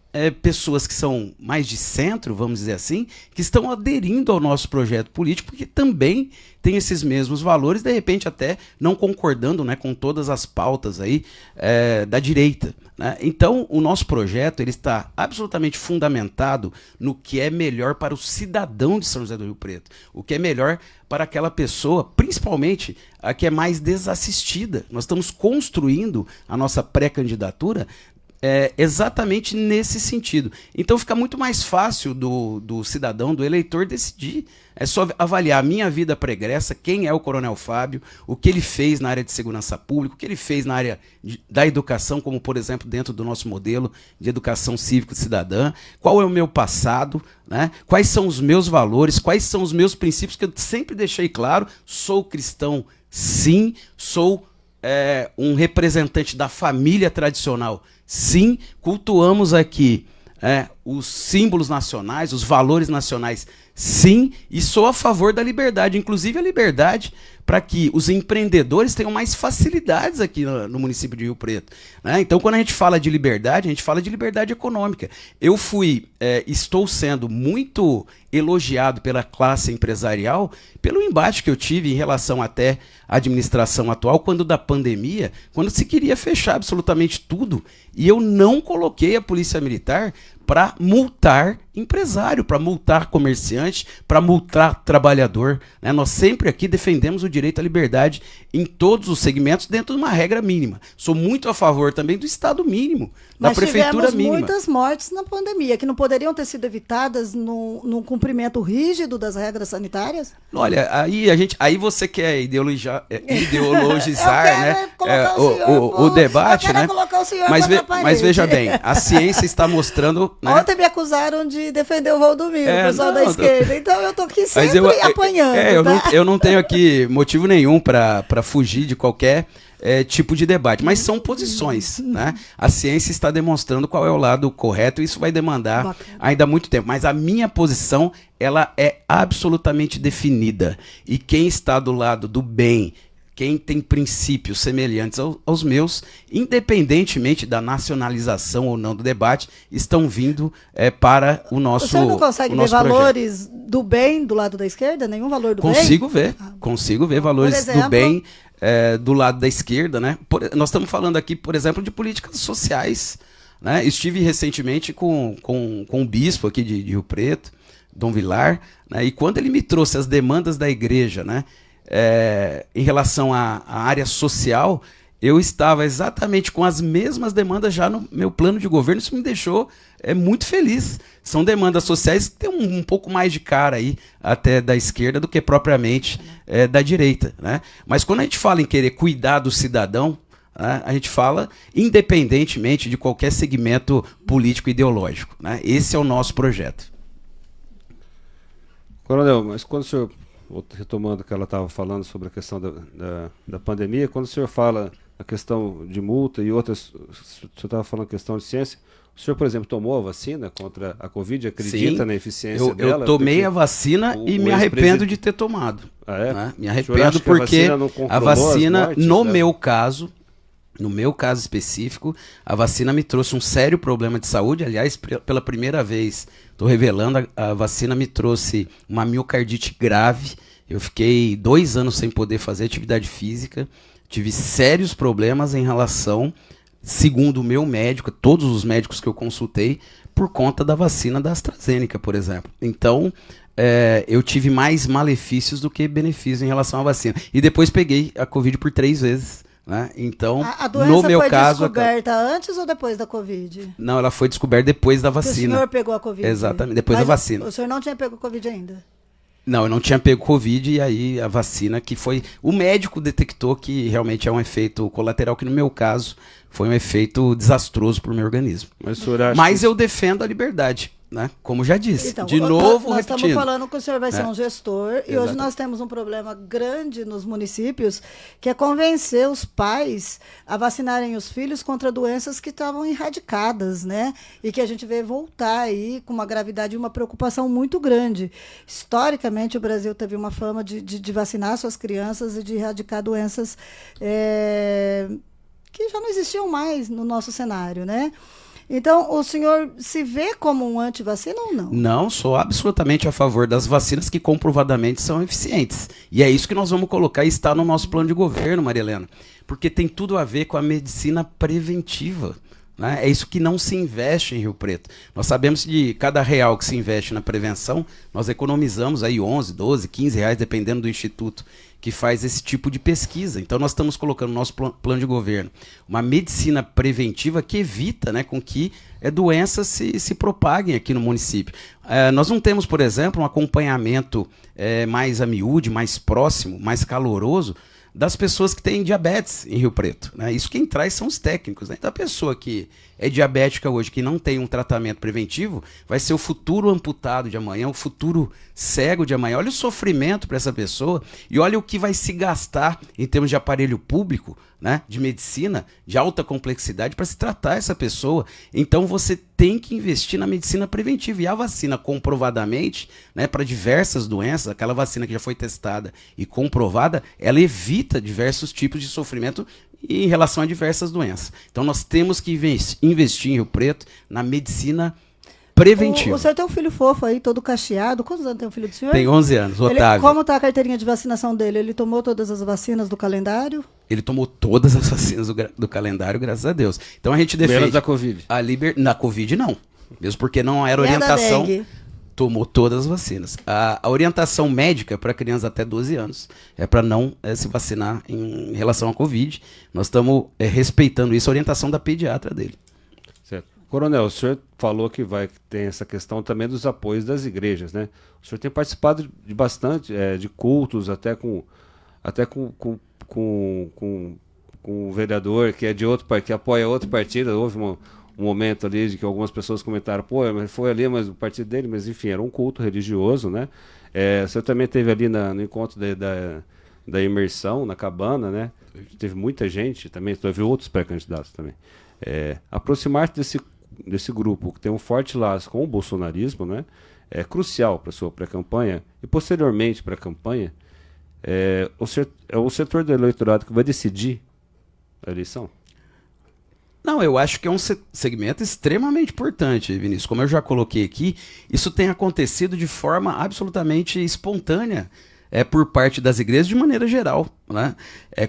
pessoas que são mais de centro, vamos dizer assim, que estão aderindo ao nosso projeto político, porque também tem esses mesmos valores, de repente até não concordando, né, com todas as pautas aí, da direita. Né? Então, o nosso projeto ele está absolutamente fundamentado no que é melhor para o cidadão de São José do Rio Preto, o que é melhor para aquela pessoa, principalmente a que é mais desassistida. Nós estamos construindo a nossa pré-candidatura exatamente nesse sentido. Então fica muito mais fácil do cidadão, do eleitor decidir. É só avaliar a minha vida pregressa, quem é o Coronel Fábio, o que ele fez na área de segurança pública, o que ele fez na área da educação, como por exemplo dentro do nosso modelo de educação cívico-cidadã, qual é o meu passado, né? Quais são os meus valores, quais são os meus princípios, que eu sempre deixei claro, sou cristão sim, sou um representante da família tradicional sim, cultuamos aqui os símbolos nacionais, os valores nacionais, sim, e sou a favor da liberdade, inclusive a liberdade para que os empreendedores tenham mais facilidades aqui no município de Rio Preto, né? Então, quando a gente fala de liberdade, a gente fala de liberdade econômica. Eu estou sendo muito elogiado pela classe empresarial pelo embate que eu tive em relação até à administração atual, quando da pandemia, quando se queria fechar absolutamente tudo, e eu não coloquei a Polícia Militar para multar empresário, para multar comerciante, para multar trabalhador, né? Nós sempre aqui defendemos o direito à liberdade em todos os segmentos, dentro de uma regra mínima. Sou muito a favor também do Estado mínimo, da prefeitura mínima. Mas tivemos muitas mortes na pandemia, que não poderiam ter sido evitadas num cumprimento rígido das regras sanitárias? Olha, aí você quer ideologizar, né? O debate, né? Mas veja bem, a ciência está mostrando, né? Ontem me acusaram de defender o Valdomiro, o pessoal da esquerda. Então eu tô aqui sempre apanhando. Eu não tenho aqui motivo nenhum para fugir de qualquer tipo de debate, mas são posições, né? A ciência está demonstrando qual é o lado correto, e isso vai demandar ainda muito tempo. Mas a minha posição, ela é absolutamente definida. E quem está do lado do bem, quem tem princípios semelhantes aos meus, independentemente da nacionalização ou não do debate, estão vindo para o nosso projeto. Você não consegue ver valores do bem do lado da esquerda? Nenhum valor do bem? Consigo ver valores do bem do lado da esquerda, né? Nós estamos falando aqui, por exemplo, de políticas sociais, né? Estive recentemente com um bispo aqui de Rio Preto, Dom Vilar, né? E quando ele me trouxe as demandas da igreja, né? Em relação à área social, eu estava exatamente com as mesmas demandas já no meu plano de governo. Isso me deixou muito feliz. São demandas sociais que têm um pouco mais de cara aí, até da esquerda, do que propriamente da direita, né? Mas quando a gente fala em querer cuidar do cidadão, a gente fala independentemente de qualquer segmento político ideológico, né? Esse é o nosso projeto. Coronel, mas quando o senhor, retomando o que ela estava falando sobre a questão da pandemia, quando o senhor fala a questão de multa e outras, o senhor estava falando a questão de ciência, o senhor, por exemplo, tomou a vacina contra a Covid? Acredita Sim, na eficiência dela? Eu tomei a vacina e me arrependo de ter tomado. Né? Me arrependo porque a vacina, mortes, no meu caso específico, a vacina me trouxe um sério problema de saúde. Aliás, pela primeira vez, estou revelando, a vacina me trouxe uma miocardite grave. Eu fiquei 2 anos sem poder fazer atividade física, tive sérios problemas em relação, segundo o meu médico, todos os médicos que eu consultei, por conta da vacina da AstraZeneca, por exemplo. Então, eu tive mais malefícios do que benefícios em relação à vacina. E depois peguei a Covid por 3 vezes. Né? Então, a doença no meu foi caso, descoberta antes ou depois da Covid? Não, ela foi descoberta depois da vacina. O senhor pegou a Covid? Exatamente, depois da vacina. O senhor não tinha pego Covid ainda? Não, eu não tinha pego Covid, e aí a vacina que foi... O médico detectou que realmente é um efeito colateral, que no meu caso foi um efeito desastroso para o meu organismo. Mas eu defendo a liberdade, né? Como já disse. Então, de novo, nós repetindo. Estamos falando que o senhor vai ser um gestor. Exatamente. E hoje nós temos um problema grande nos municípios, que é convencer os pais a vacinarem os filhos contra doenças que estavam erradicadas, né? E que a gente vê voltar aí com uma gravidade e uma preocupação muito grande. Historicamente, o Brasil teve uma fama de vacinar suas crianças e de erradicar doenças que já não existiam mais no nosso cenário, né? Então, o senhor se vê como um antivacina ou não? Não, sou absolutamente a favor das vacinas que comprovadamente são eficientes. E é isso que nós vamos colocar e está no nosso plano de governo, Maria Helena. Porque tem tudo a ver com a medicina preventiva. né? É isso que não se investe em Rio Preto. Nós sabemos que de cada real que se investe na prevenção, nós economizamos aí 11, 12, 15 reais, dependendo do instituto que faz esse tipo de pesquisa. Então nós estamos colocando no nosso plano de governo uma medicina preventiva que evita, né, com que doenças se propaguem aqui no município. Nós não temos, por exemplo, um acompanhamento mais a miúde, mais próximo, mais caloroso das pessoas que têm diabetes em Rio Preto, né? Isso quem traz são os técnicos, né? Então a pessoa que é diabética hoje, que não tem um tratamento preventivo, vai ser o futuro amputado de amanhã, o futuro cego de amanhã. Olha o sofrimento para essa pessoa e olha o que vai se gastar em termos de aparelho público, né? De medicina, de alta complexidade para se tratar essa pessoa. Então você tem que investir na medicina preventiva. E a vacina, comprovadamente, né, para diversas doenças, aquela vacina que já foi testada e comprovada, ela evita diversos tipos de sofrimento em relação a diversas doenças. Então nós temos que investir em Rio Preto na medicina preventiva. O senhor tem um filho fofo aí, todo cacheado. Quantos anos tem o filho do senhor? Tem 11 anos, Otávio. Como está a carteirinha de vacinação dele? Ele tomou todas as vacinas do calendário? Ele tomou todas as vacinas do calendário, graças a Deus. Então a gente defende... Menos da Covid. Na Covid não. Mesmo porque não era orientação... Tomou todas as vacinas. A orientação médica para crianças até 12 anos é para não se vacinar em relação à Covid. Nós estamos respeitando isso, a orientação da pediatra dele. Certo. Coronel, o senhor falou que tem essa questão também dos apoios das igrejas, né? O senhor tem participado de bastante, de cultos, até com um vereador que é de outro partido, que apoia outro partido. Houve um momento ali de que algumas pessoas comentaram, pô, mas foi ali, mas o partido dele, mas enfim, era um culto religioso, né? O senhor também esteve ali no encontro da imersão, na cabana, né? Teve muita gente também, teve outros pré-candidatos também. Aproximar-se desse grupo que tem um forte laço com o bolsonarismo, né? É crucial para a sua pré-campanha e posteriormente para a campanha. O setor do eleitorado que vai decidir a eleição? Não, eu acho que é um segmento extremamente importante, Vinícius. Como eu já coloquei aqui, isso tem acontecido de forma absolutamente espontânea por parte das igrejas de maneira geral, né?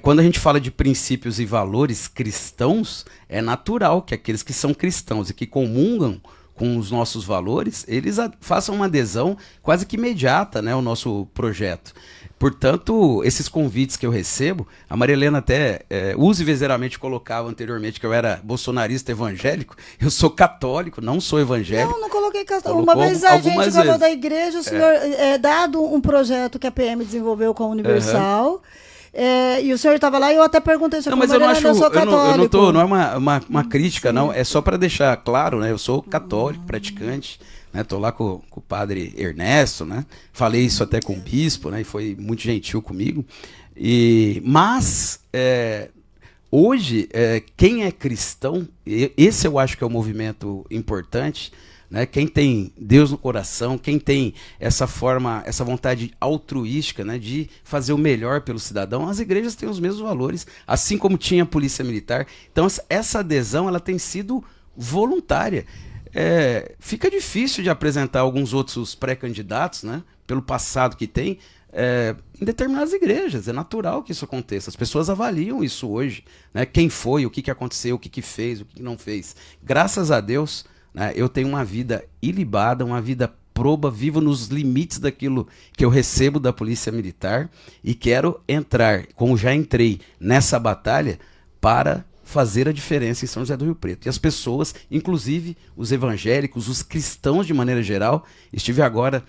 Quando a gente fala de princípios e valores cristãos, é natural que aqueles que são cristãos e que comungam com os nossos valores, eles façam uma adesão quase que imediata, né, ao nosso projeto. Portanto, esses convites que eu recebo, a Maria Helena até usivezeramente colocava anteriormente que eu era bolsonarista evangélico. Eu sou católico, não sou evangélico. Não coloquei católico. Uma vez a gente falou da igreja, o senhor, dado um projeto que a PM desenvolveu com a Universal, e o senhor estava lá e eu até perguntei se eu sou católico. Não é uma crítica, Sim. Não. É só para deixar claro, né? Eu sou católico, praticante. Estou lá com o padre Ernesto, né? Falei isso até com o bispo, né? E foi muito gentil comigo. Mas hoje, quem é cristão, esse eu acho que é um movimento importante, né? Quem tem Deus no coração, quem tem essa vontade altruística, né, de fazer o melhor pelo cidadão, as igrejas têm os mesmos valores, assim como tinha a polícia militar. Então essa adesão ela tem sido voluntária. Fica difícil de apresentar alguns outros pré-candidatos, né, pelo passado que tem, em determinadas igrejas. É natural que isso aconteça. As pessoas avaliam isso hoje, né, quem foi, o que aconteceu, o que fez, o que não fez. Graças a Deus, né, eu tenho uma vida ilibada, uma vida proba, vivo nos limites daquilo que eu recebo da Polícia Militar e quero entrar, como já entrei nessa batalha, para fazer a diferença em São José do Rio Preto. E as pessoas, inclusive os evangélicos, os cristãos de maneira geral, estive agora,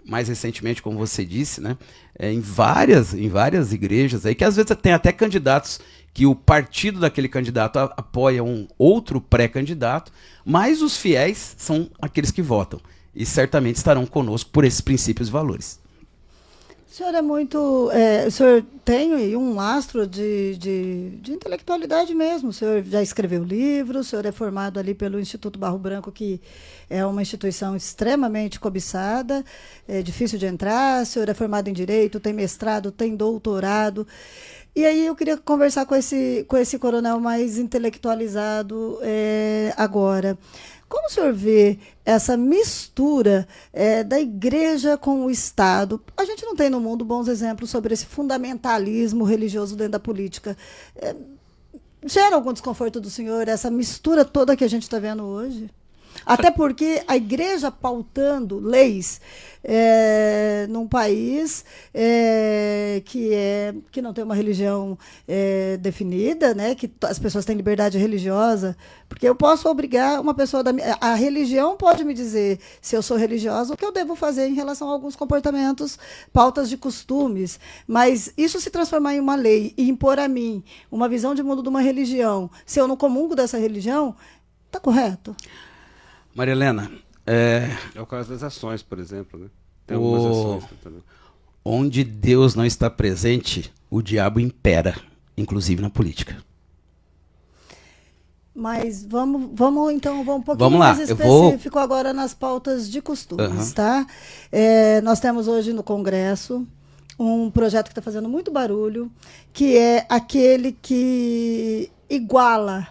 mais recentemente, como você disse, né, em várias igrejas, aí, que às vezes tem até candidatos que o partido daquele candidato apoia um outro pré-candidato, mas os fiéis são aqueles que votam e certamente estarão conosco por esses princípios e valores. O senhor o senhor tem um lastro de intelectualidade mesmo. O senhor já escreveu livros, o senhor é formado ali pelo Instituto Barro Branco, que é uma instituição extremamente cobiçada, é difícil de entrar. O senhor é formado em Direito, tem mestrado, tem doutorado. E aí eu queria conversar com esse coronel mais intelectualizado agora. Como o senhor vê essa mistura da igreja com o Estado? A gente não tem no mundo bons exemplos sobre esse fundamentalismo religioso dentro da política. gera algum desconforto do senhor essa mistura toda que a gente está vendo hoje? Até porque a igreja pautando leis num país que não tem uma religião definida, né, que as pessoas têm liberdade religiosa, porque eu posso obrigar uma pessoa a religião pode me dizer se eu sou religiosa o que eu devo fazer em relação a alguns comportamentos, pautas de costumes, mas isso se transformar em uma lei e impor a mim uma visão de mundo de uma religião, se eu não comungo dessa religião, está correto? Maria Helena, É o caso das ações, por exemplo, né? Tem algumas ações também. onde Deus não está presente, o diabo impera, inclusive na política. Mas vamos então, vamos um pouquinho Vamos lá, mais eu vou- específico agora nas pautas de costumes, Aham. tá? Nós temos hoje no Congresso um projeto que está fazendo muito barulho, que é aquele que iguala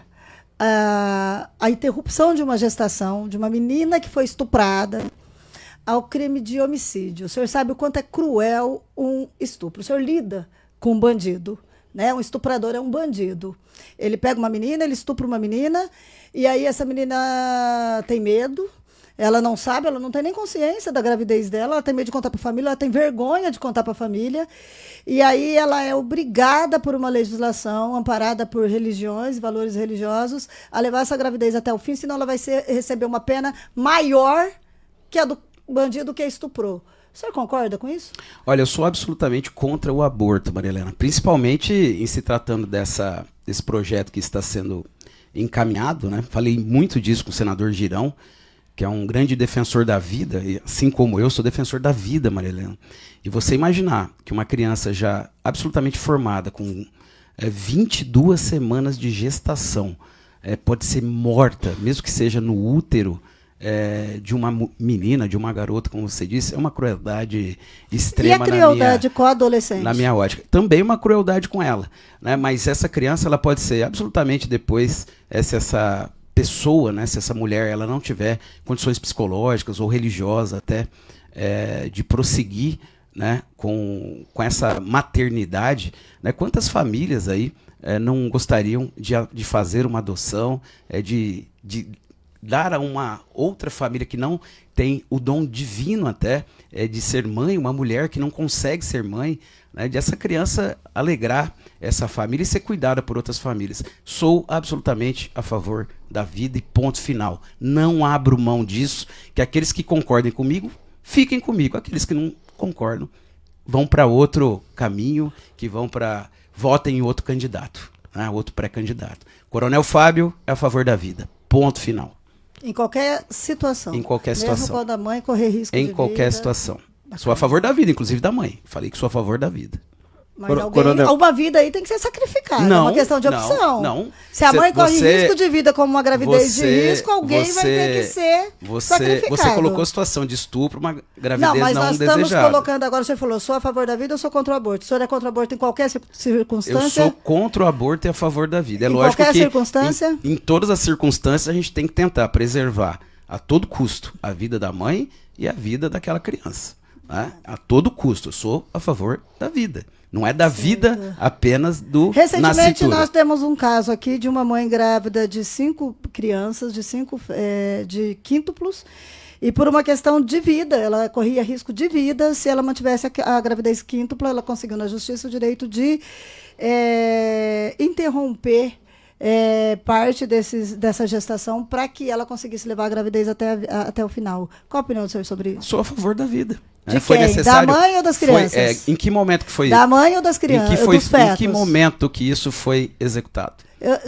a interrupção de uma gestação de uma menina que foi estuprada ao crime de homicídio. O senhor sabe o quanto é cruel um estupro. O senhor lida com um bandido, né? Um estuprador é um bandido. Ele pega uma menina, ele estupra uma menina, e aí essa menina tem medo, ela não sabe, ela não tem nem consciência da gravidez dela, ela tem medo de contar para a família, ela tem vergonha de contar para a família, e aí ela é obrigada por uma legislação amparada por religiões, valores religiosos, a levar essa gravidez até o fim, senão ela vai receber uma pena maior que a do bandido que a estuprou. O senhor concorda com isso? Olha, eu sou absolutamente contra o aborto, Maria Helena, principalmente em se tratando desse projeto que está sendo encaminhado, né? Falei muito disso com o senador Girão, que é um grande defensor da vida, e assim como eu, sou defensor da vida, Maria Helena. E você imaginar que uma criança já absolutamente formada, com 22 semanas de gestação, pode ser morta, mesmo que seja no útero de uma menina, de uma garota, como você disse, é uma crueldade extrema. E a crueldade com a adolescente? Na minha ótica. Também uma crueldade com ela, né? Mas essa criança ela pode ser absolutamente depois, se essa pessoa, né, se essa mulher ela não tiver condições psicológicas ou religiosas até de prosseguir, né, com essa maternidade, né? Quantas famílias aí não gostariam de fazer uma adoção, de dar a uma outra família que não tem o dom divino até de ser mãe, uma mulher que não consegue ser mãe, né, de essa criança alegrar essa família e ser cuidada por outras famílias. Sou absolutamente a favor da vida e ponto final. Não abro mão disso, que aqueles que concordem comigo, fiquem comigo. Aqueles que não concordam, vão para outro caminho, votem em outro candidato, né, outro pré-candidato. Coronel Fábio é a favor da vida. Ponto final. Em qualquer situação. Em qualquer situação. Mesmo quando a mãe correr risco de vida. Em qualquer situação. Sou a favor da vida, inclusive da mãe. Falei que sou a favor da vida. Mas uma vida aí tem que ser sacrificada. Não, é uma questão de opção. Não. Se a mãe corre risco de vida como uma gravidez de risco, alguém vai ter que ser sacrificado. Você colocou a situação de estupro, uma gravidez não desejada. Mas nós estamos colocando agora, o senhor falou, sou a favor da vida ou sou contra o aborto? O senhor é contra o aborto em qualquer circunstância? Eu sou contra o aborto e a favor da vida. É lógico qualquer que circunstância? Em todas as circunstâncias a gente tem que tentar preservar a todo custo a vida da mãe e a vida daquela criança. Né? A todo custo. Eu sou a favor da vida. Não é da vida apenas do Recentemente nascituro. nós temos um caso aqui de uma mãe grávida de 5 crianças, de quíntuplos, e por uma questão de vida, ela corria risco de vida, se ela mantivesse a gravidez quíntupla, ela conseguiu na justiça o direito de interromper parte dessa gestação para que ela conseguisse levar a gravidez até o final. Qual a opinião do senhor sobre isso? Sou a favor da vida. De foi quem? necessário, Da mãe ou das crianças? Em que momento que foi? Da mãe ou das crianças? Dos fetos? Em que momento que isso foi executado?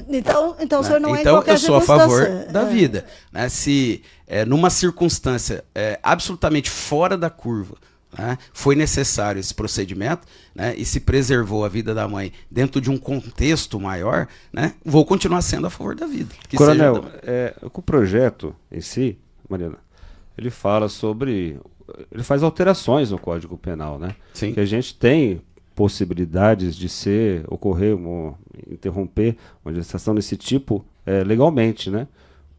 Então o senhor não é em Então qualquer eu sou a circunstância. favor da vida. Né? Se numa circunstância absolutamente fora da curva, né, foi necessário esse procedimento, né, e se preservou a vida da mãe dentro de um contexto maior, né, vou continuar sendo a favor da vida. Coronel, o projeto em si, Mariana, ele fala sobre... Ele faz alterações no Código Penal, né? Sim. Que a gente tem possibilidades de interromper uma gestação desse tipo legalmente, né?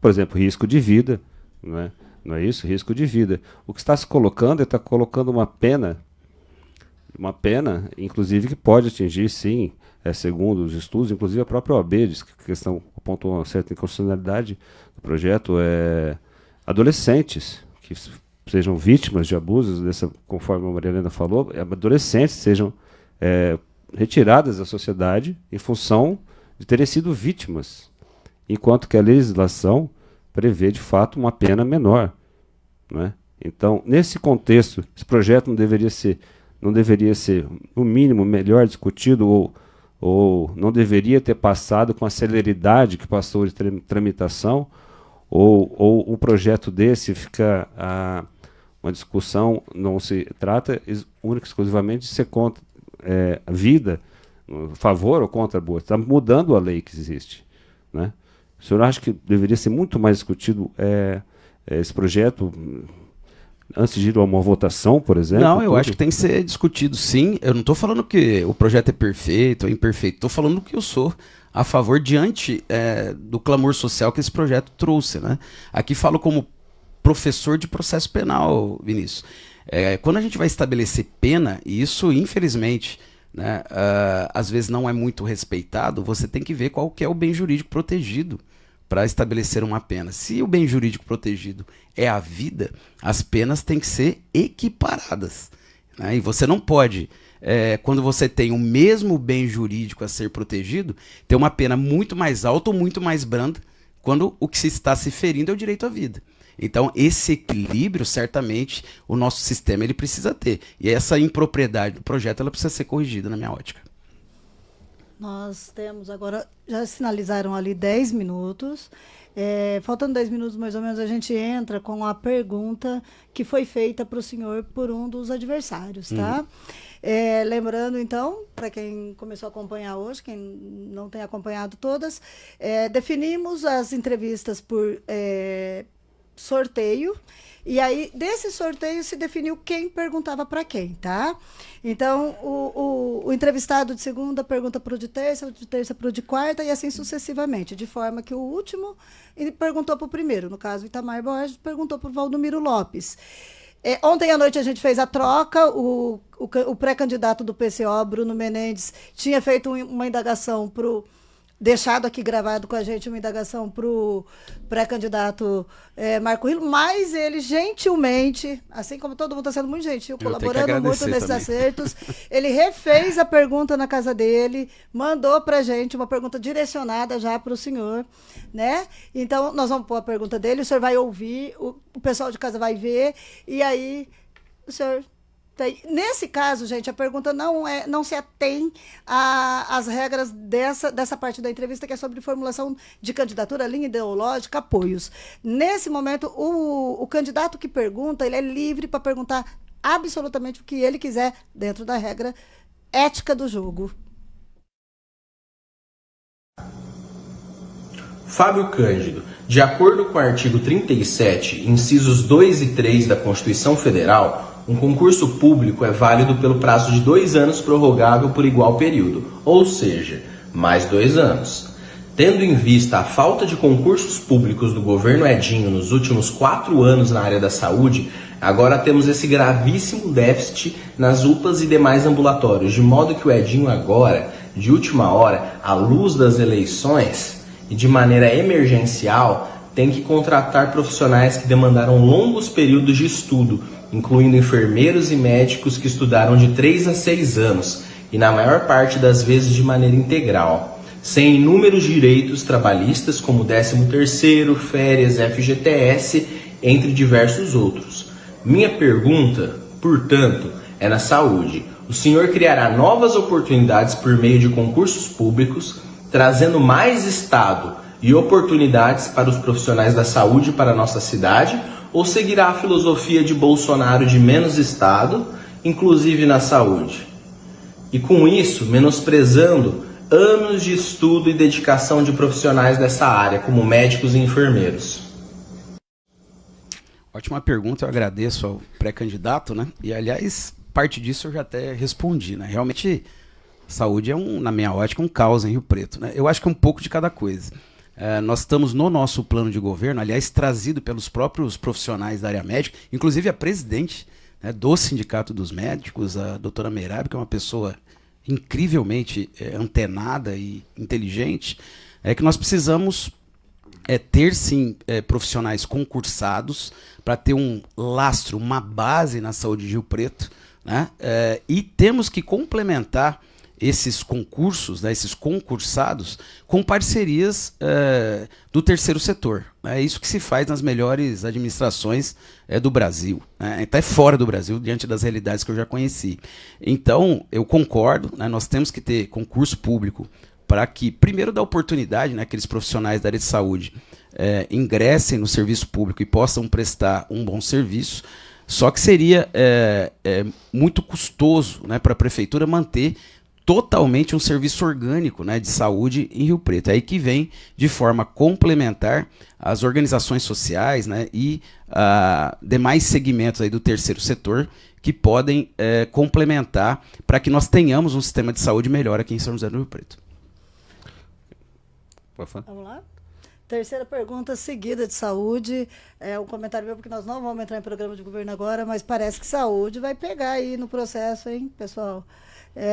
Por exemplo, risco de vida, né? Não é isso? Risco de vida. O que está se colocando, ele está colocando uma pena, inclusive, que pode atingir, sim, segundo os estudos, inclusive a própria OAB diz que a questão apontou uma certa inconstitucionalidade do projeto, adolescentes que sejam vítimas de abusos, conforme a Maria Helena falou, adolescentes sejam retiradas da sociedade em função de terem sido vítimas, enquanto que a legislação prevê, de fato, uma pena menor, né? Então, nesse contexto, esse projeto não deveria ser, no mínimo, melhor discutido ou não deveria ter passado com a celeridade que passou de tramitação, ou um projeto desse fica uma discussão, não se trata única e exclusivamente de ser contra a vida, a favor ou contra o aborto. Está mudando a lei que existe, né? O senhor acha que deveria ser muito mais discutido esse projeto antes de ir a uma votação, por exemplo? Não, eu acho que tem que ser discutido, sim. Eu não estou falando que o projeto é perfeito ou imperfeito. Estou falando que eu sou a favor diante do clamor social que esse projeto trouxe, né? Aqui falo como professor de processo penal, Vinícius. Quando a gente vai estabelecer pena, e isso, infelizmente, né, às vezes não é muito respeitado, você tem que ver qual que é o bem jurídico protegido para estabelecer uma pena. Se o bem jurídico protegido é a vida, as penas têm que ser equiparadas, né? E você não pode, quando você tem o mesmo bem jurídico a ser protegido, ter uma pena muito mais alta ou muito mais branda, quando o que se está se ferindo é o direito à vida. Então, esse equilíbrio, certamente, o nosso sistema ele precisa ter. E essa impropriedade do projeto ela precisa ser corrigida, na minha ótica. Nós temos agora, já sinalizaram ali 10 minutos. Faltando 10 minutos, mais ou menos, a gente entra com a pergunta que foi feita para o senhor por um dos adversários, tá? Lembrando, então, para quem começou a acompanhar hoje, quem não tem acompanhado todas, definimos as entrevistas por sorteio, e aí desse sorteio se definiu quem perguntava para quem, tá? Então, o entrevistado de segunda pergunta para o de terça para o de quarta, e assim sucessivamente, de forma que o último ele perguntou para o primeiro, no caso, o Itamar Borges perguntou para o Valdomiro Lopes. Ontem à noite a gente fez a troca, o pré-candidato do PCO, Bruno Menendez, tinha feito uma indagação para o deixado aqui gravado com a gente uma indagação para o pré-candidato Marco Rilo, mas ele gentilmente, assim como todo mundo está sendo muito gentil, colaborando muito nesses acertos, ele refez a pergunta na casa dele, mandou para a gente uma pergunta direcionada já para o senhor, né? Então, nós vamos pôr a pergunta dele, o senhor vai ouvir, o pessoal de casa vai ver, e aí o senhor... Nesse caso, gente, a pergunta não se atém às regras dessa parte da entrevista, que é sobre formulação de candidatura, linha ideológica, apoios. Nesse momento, o candidato que pergunta, ele é livre para perguntar absolutamente o que ele quiser, dentro da regra ética do jogo. Fábio Cândido, de acordo com o artigo 37, incisos 2 e 3 da Constituição Federal, um concurso público é válido pelo prazo de 2 anos prorrogável por igual período, ou seja, mais 2 anos. Tendo em vista a falta de concursos públicos do governo Edinho nos últimos 4 anos na área da saúde, agora temos esse gravíssimo déficit nas UPAs e demais ambulatórios, de modo que o Edinho agora, de última hora, à luz das eleições e de maneira emergencial, tem que contratar profissionais que demandaram longos períodos de estudo, incluindo enfermeiros e médicos que estudaram de 3 a 6 anos, e na maior parte das vezes de maneira integral, sem inúmeros direitos trabalhistas como 13º, férias, FGTS, entre diversos outros. Minha pergunta, portanto, é na saúde. O senhor criará novas oportunidades por meio de concursos públicos, trazendo mais Estado e oportunidades para os profissionais da saúde para a nossa cidade, ou seguirá a filosofia de Bolsonaro de menos Estado, inclusive na saúde? E com isso, menosprezando anos de estudo e dedicação de profissionais dessa área, como médicos e enfermeiros. Ótima pergunta, eu agradeço ao pré-candidato, né? E, aliás, parte disso eu já até respondi, né? Realmente, saúde é, na minha ótica, um caos em Rio Preto, né? Eu acho que é um pouco de cada coisa. Nós estamos no nosso plano de governo, aliás, trazido pelos próprios profissionais da área médica, inclusive a presidente, né, do Sindicato dos Médicos, a doutora Meirabe, que é uma pessoa incrivelmente antenada e inteligente, é que nós precisamos ter, sim, profissionais concursados para ter um lastro, uma base na saúde de Rio Preto, né? E temos que complementar esses concursos, né, esses concursados, com parcerias do terceiro setor. É isso que se faz nas melhores administrações do Brasil, né, até fora do Brasil, diante das realidades que eu já conheci. Então, eu concordo, né, nós temos que ter concurso público para que, primeiro, dá oportunidade, né, aqueles profissionais da área de saúde ingressem no serviço público e possam prestar um bom serviço. Só que seria muito custoso, né, para a prefeitura manter totalmente um serviço orgânico, né, de saúde em Rio Preto. É aí que vem, de forma complementar, as organizações sociais, né, e demais segmentos aí do terceiro setor que podem complementar para que nós tenhamos um sistema de saúde melhor aqui em São José do Rio Preto. Vamos lá? Terceira pergunta seguida de saúde. É um comentário meu, porque nós não vamos entrar em programa de governo agora, mas parece que saúde vai pegar aí no processo, hein, pessoal?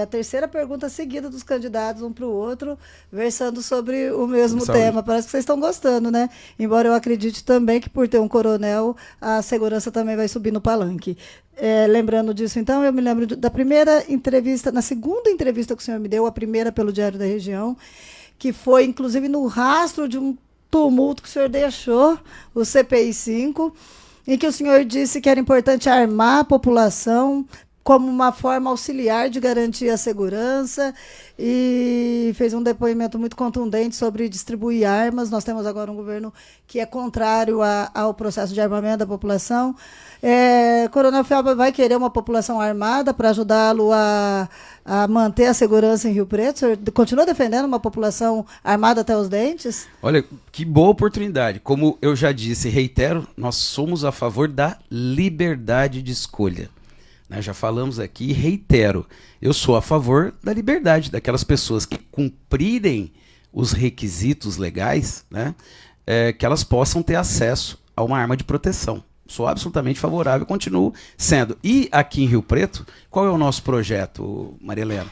A terceira pergunta seguida dos candidatos, um para o outro, versando sobre o mesmo tema. Parece que vocês estão gostando, né? Embora eu acredite também que, por ter um coronel, a segurança também vai subir no palanque. Lembrando disso, então, eu me lembro da primeira entrevista, na segunda entrevista que o senhor me deu, a primeira pelo Diário da Região, que foi, inclusive, no rastro de um tumulto que o senhor deixou, o CPI-5, em que o senhor disse que era importante armar a população como uma forma auxiliar de garantir a segurança, e fez um depoimento muito contundente sobre distribuir armas. Nós temos agora um governo que é contrário ao processo de armamento da população. Coronel Felber vai querer uma população armada para ajudá-lo a manter a segurança em Rio Preto? O senhor continua defendendo uma população armada até os dentes? Olha, que boa oportunidade. Como eu já disse e reitero, nós somos a favor da liberdade de escolha. Já falamos aqui e reitero, eu sou a favor da liberdade, daquelas pessoas que cumprirem os requisitos legais, né, que elas possam ter acesso a uma arma de proteção. Sou absolutamente favorável, continuo sendo. E aqui em Rio Preto, qual é o nosso projeto, Maria Helena?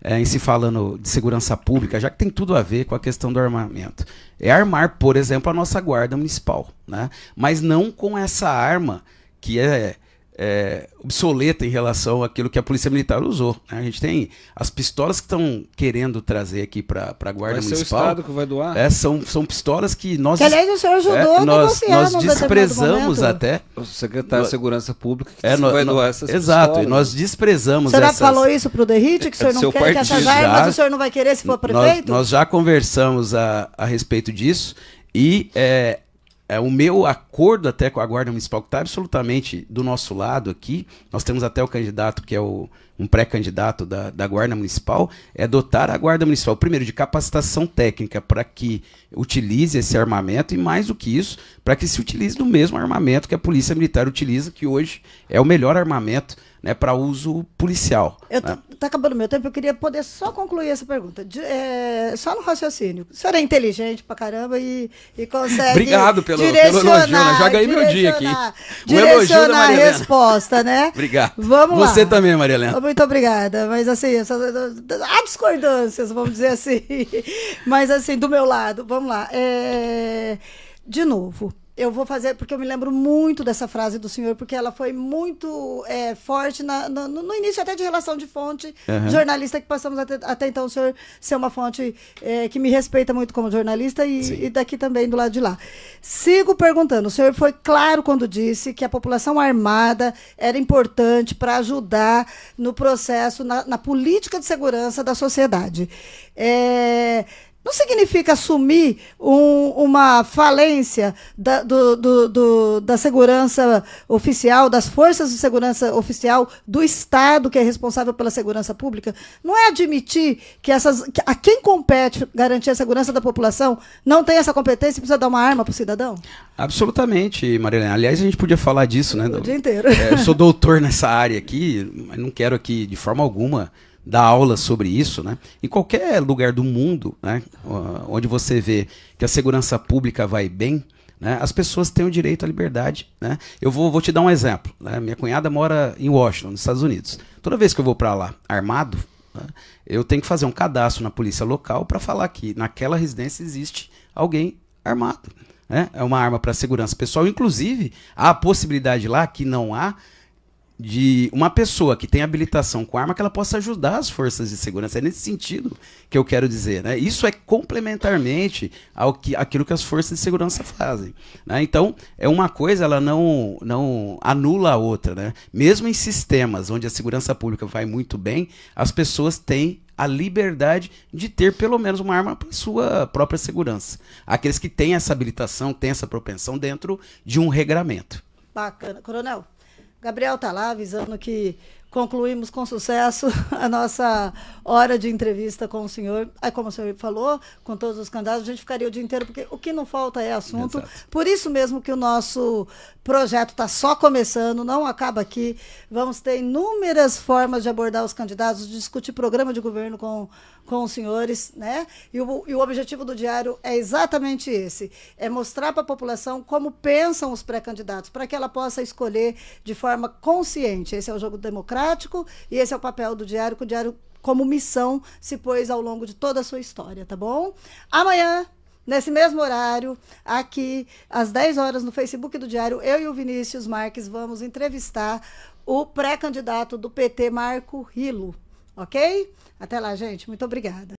Em se falando de segurança pública, já que tem tudo a ver com a questão do armamento. É armar, por exemplo, a nossa guarda municipal, né? Mas não com essa arma que é obsoleta em relação àquilo que a Polícia Militar usou, né? A gente tem as pistolas que estão querendo trazer aqui para a Guarda Municipal. Vai ser o Estado que vai doar? São pistolas que nós... Que, aliás, o senhor ajudou a negociar nós desprezamos até... O secretário de Segurança Pública que vai doar essas exato, pistolas. E nós desprezamos essas... O senhor essas... falou isso para o Derrite, que o senhor não quer que essas armas o senhor não vai querer se for prefeito? Nós já conversamos a respeito disso e... o meu acordo até com a Guarda Municipal, que está absolutamente do nosso lado aqui, nós temos até o candidato que é um pré-candidato da Guarda Municipal, é dotar a Guarda Municipal, primeiro, de capacitação técnica para que utilize esse armamento, e mais do que isso, para que se utilize do mesmo armamento que a Polícia Militar utiliza, que hoje é o melhor armamento, né, para uso policial. Está acabando o meu tempo, eu queria poder só concluir essa pergunta. Só no raciocínio. O senhor é inteligente pra caramba e consegue. Obrigado pelo elogio, né? Já ganhei meu dia aqui. Direcionar a resposta, né? Obrigado. Vamos lá. Você também, Maria Helena. Muito obrigada. Mas assim, há discordâncias, vamos dizer assim. Mas assim, do meu lado, vamos lá. De novo. Eu vou fazer, porque eu me lembro muito dessa frase do senhor, porque ela foi muito forte no início até de relação de fonte, jornalista, que passamos até então o senhor ser uma fonte que me respeita muito como jornalista e daqui também do lado de lá. Sigo perguntando, o senhor foi claro quando disse que a população armada era importante para ajudar no processo, na política de segurança da sociedade. Não significa assumir uma falência da segurança oficial, das forças de segurança oficial do Estado, que é responsável pela segurança pública? Não é admitir que a quem compete garantir a segurança da população não tem essa competência e precisa dar uma arma para o cidadão? Absolutamente, Marilena. Aliás, a gente podia falar disso, né? O dia inteiro. Eu sou doutor nessa área aqui, mas não quero aqui, de forma alguma, dar aula sobre isso, né? Em qualquer lugar do mundo, né, onde você vê que a segurança pública vai bem, né, as pessoas têm o direito à liberdade, né? Eu vou te dar um exemplo, né? Minha cunhada mora em Washington, nos Estados Unidos. Toda vez que eu vou para lá armado, né? Eu tenho que fazer um cadastro na polícia local para falar que naquela residência existe alguém armado, né? É uma arma para segurança pessoal. Inclusive, há a possibilidade lá, que não há, de uma pessoa que tem habilitação com arma que ela possa ajudar as forças de segurança. É nesse sentido que eu quero dizer, né? Isso é complementarmente aquilo que as forças de segurança fazem, né? Então, é uma coisa, ela não anula a outra, né? Mesmo em sistemas onde a segurança pública vai muito bem, as pessoas têm a liberdade de ter pelo menos uma arma para sua própria segurança. Aqueles que têm essa habilitação, têm essa propensão dentro de um regramento. Bacana. Coronel, Gabriel está lá avisando que concluímos com sucesso a nossa hora de entrevista com o senhor. Aí, como o senhor falou, com todos os candidatos, a gente ficaria o dia inteiro, porque o que não falta é assunto. Exato. Por isso mesmo que o nosso projeto está só começando, não acaba aqui. Vamos ter inúmeras formas de abordar os candidatos, de discutir programa de governo com os senhores, né? E o objetivo do Diário é exatamente esse, é mostrar para a população como pensam os pré-candidatos, para que ela possa escolher de forma consciente. Esse é o jogo democrático e esse é o papel do Diário, que o Diário, como missão, se pôs ao longo de toda a sua história, tá bom? Amanhã, nesse mesmo horário, aqui, às 10 horas, no Facebook do Diário, eu e o Vinícius Marques vamos entrevistar o pré-candidato do PT, Marco Rilo, ok? Até lá, gente. Muito obrigada.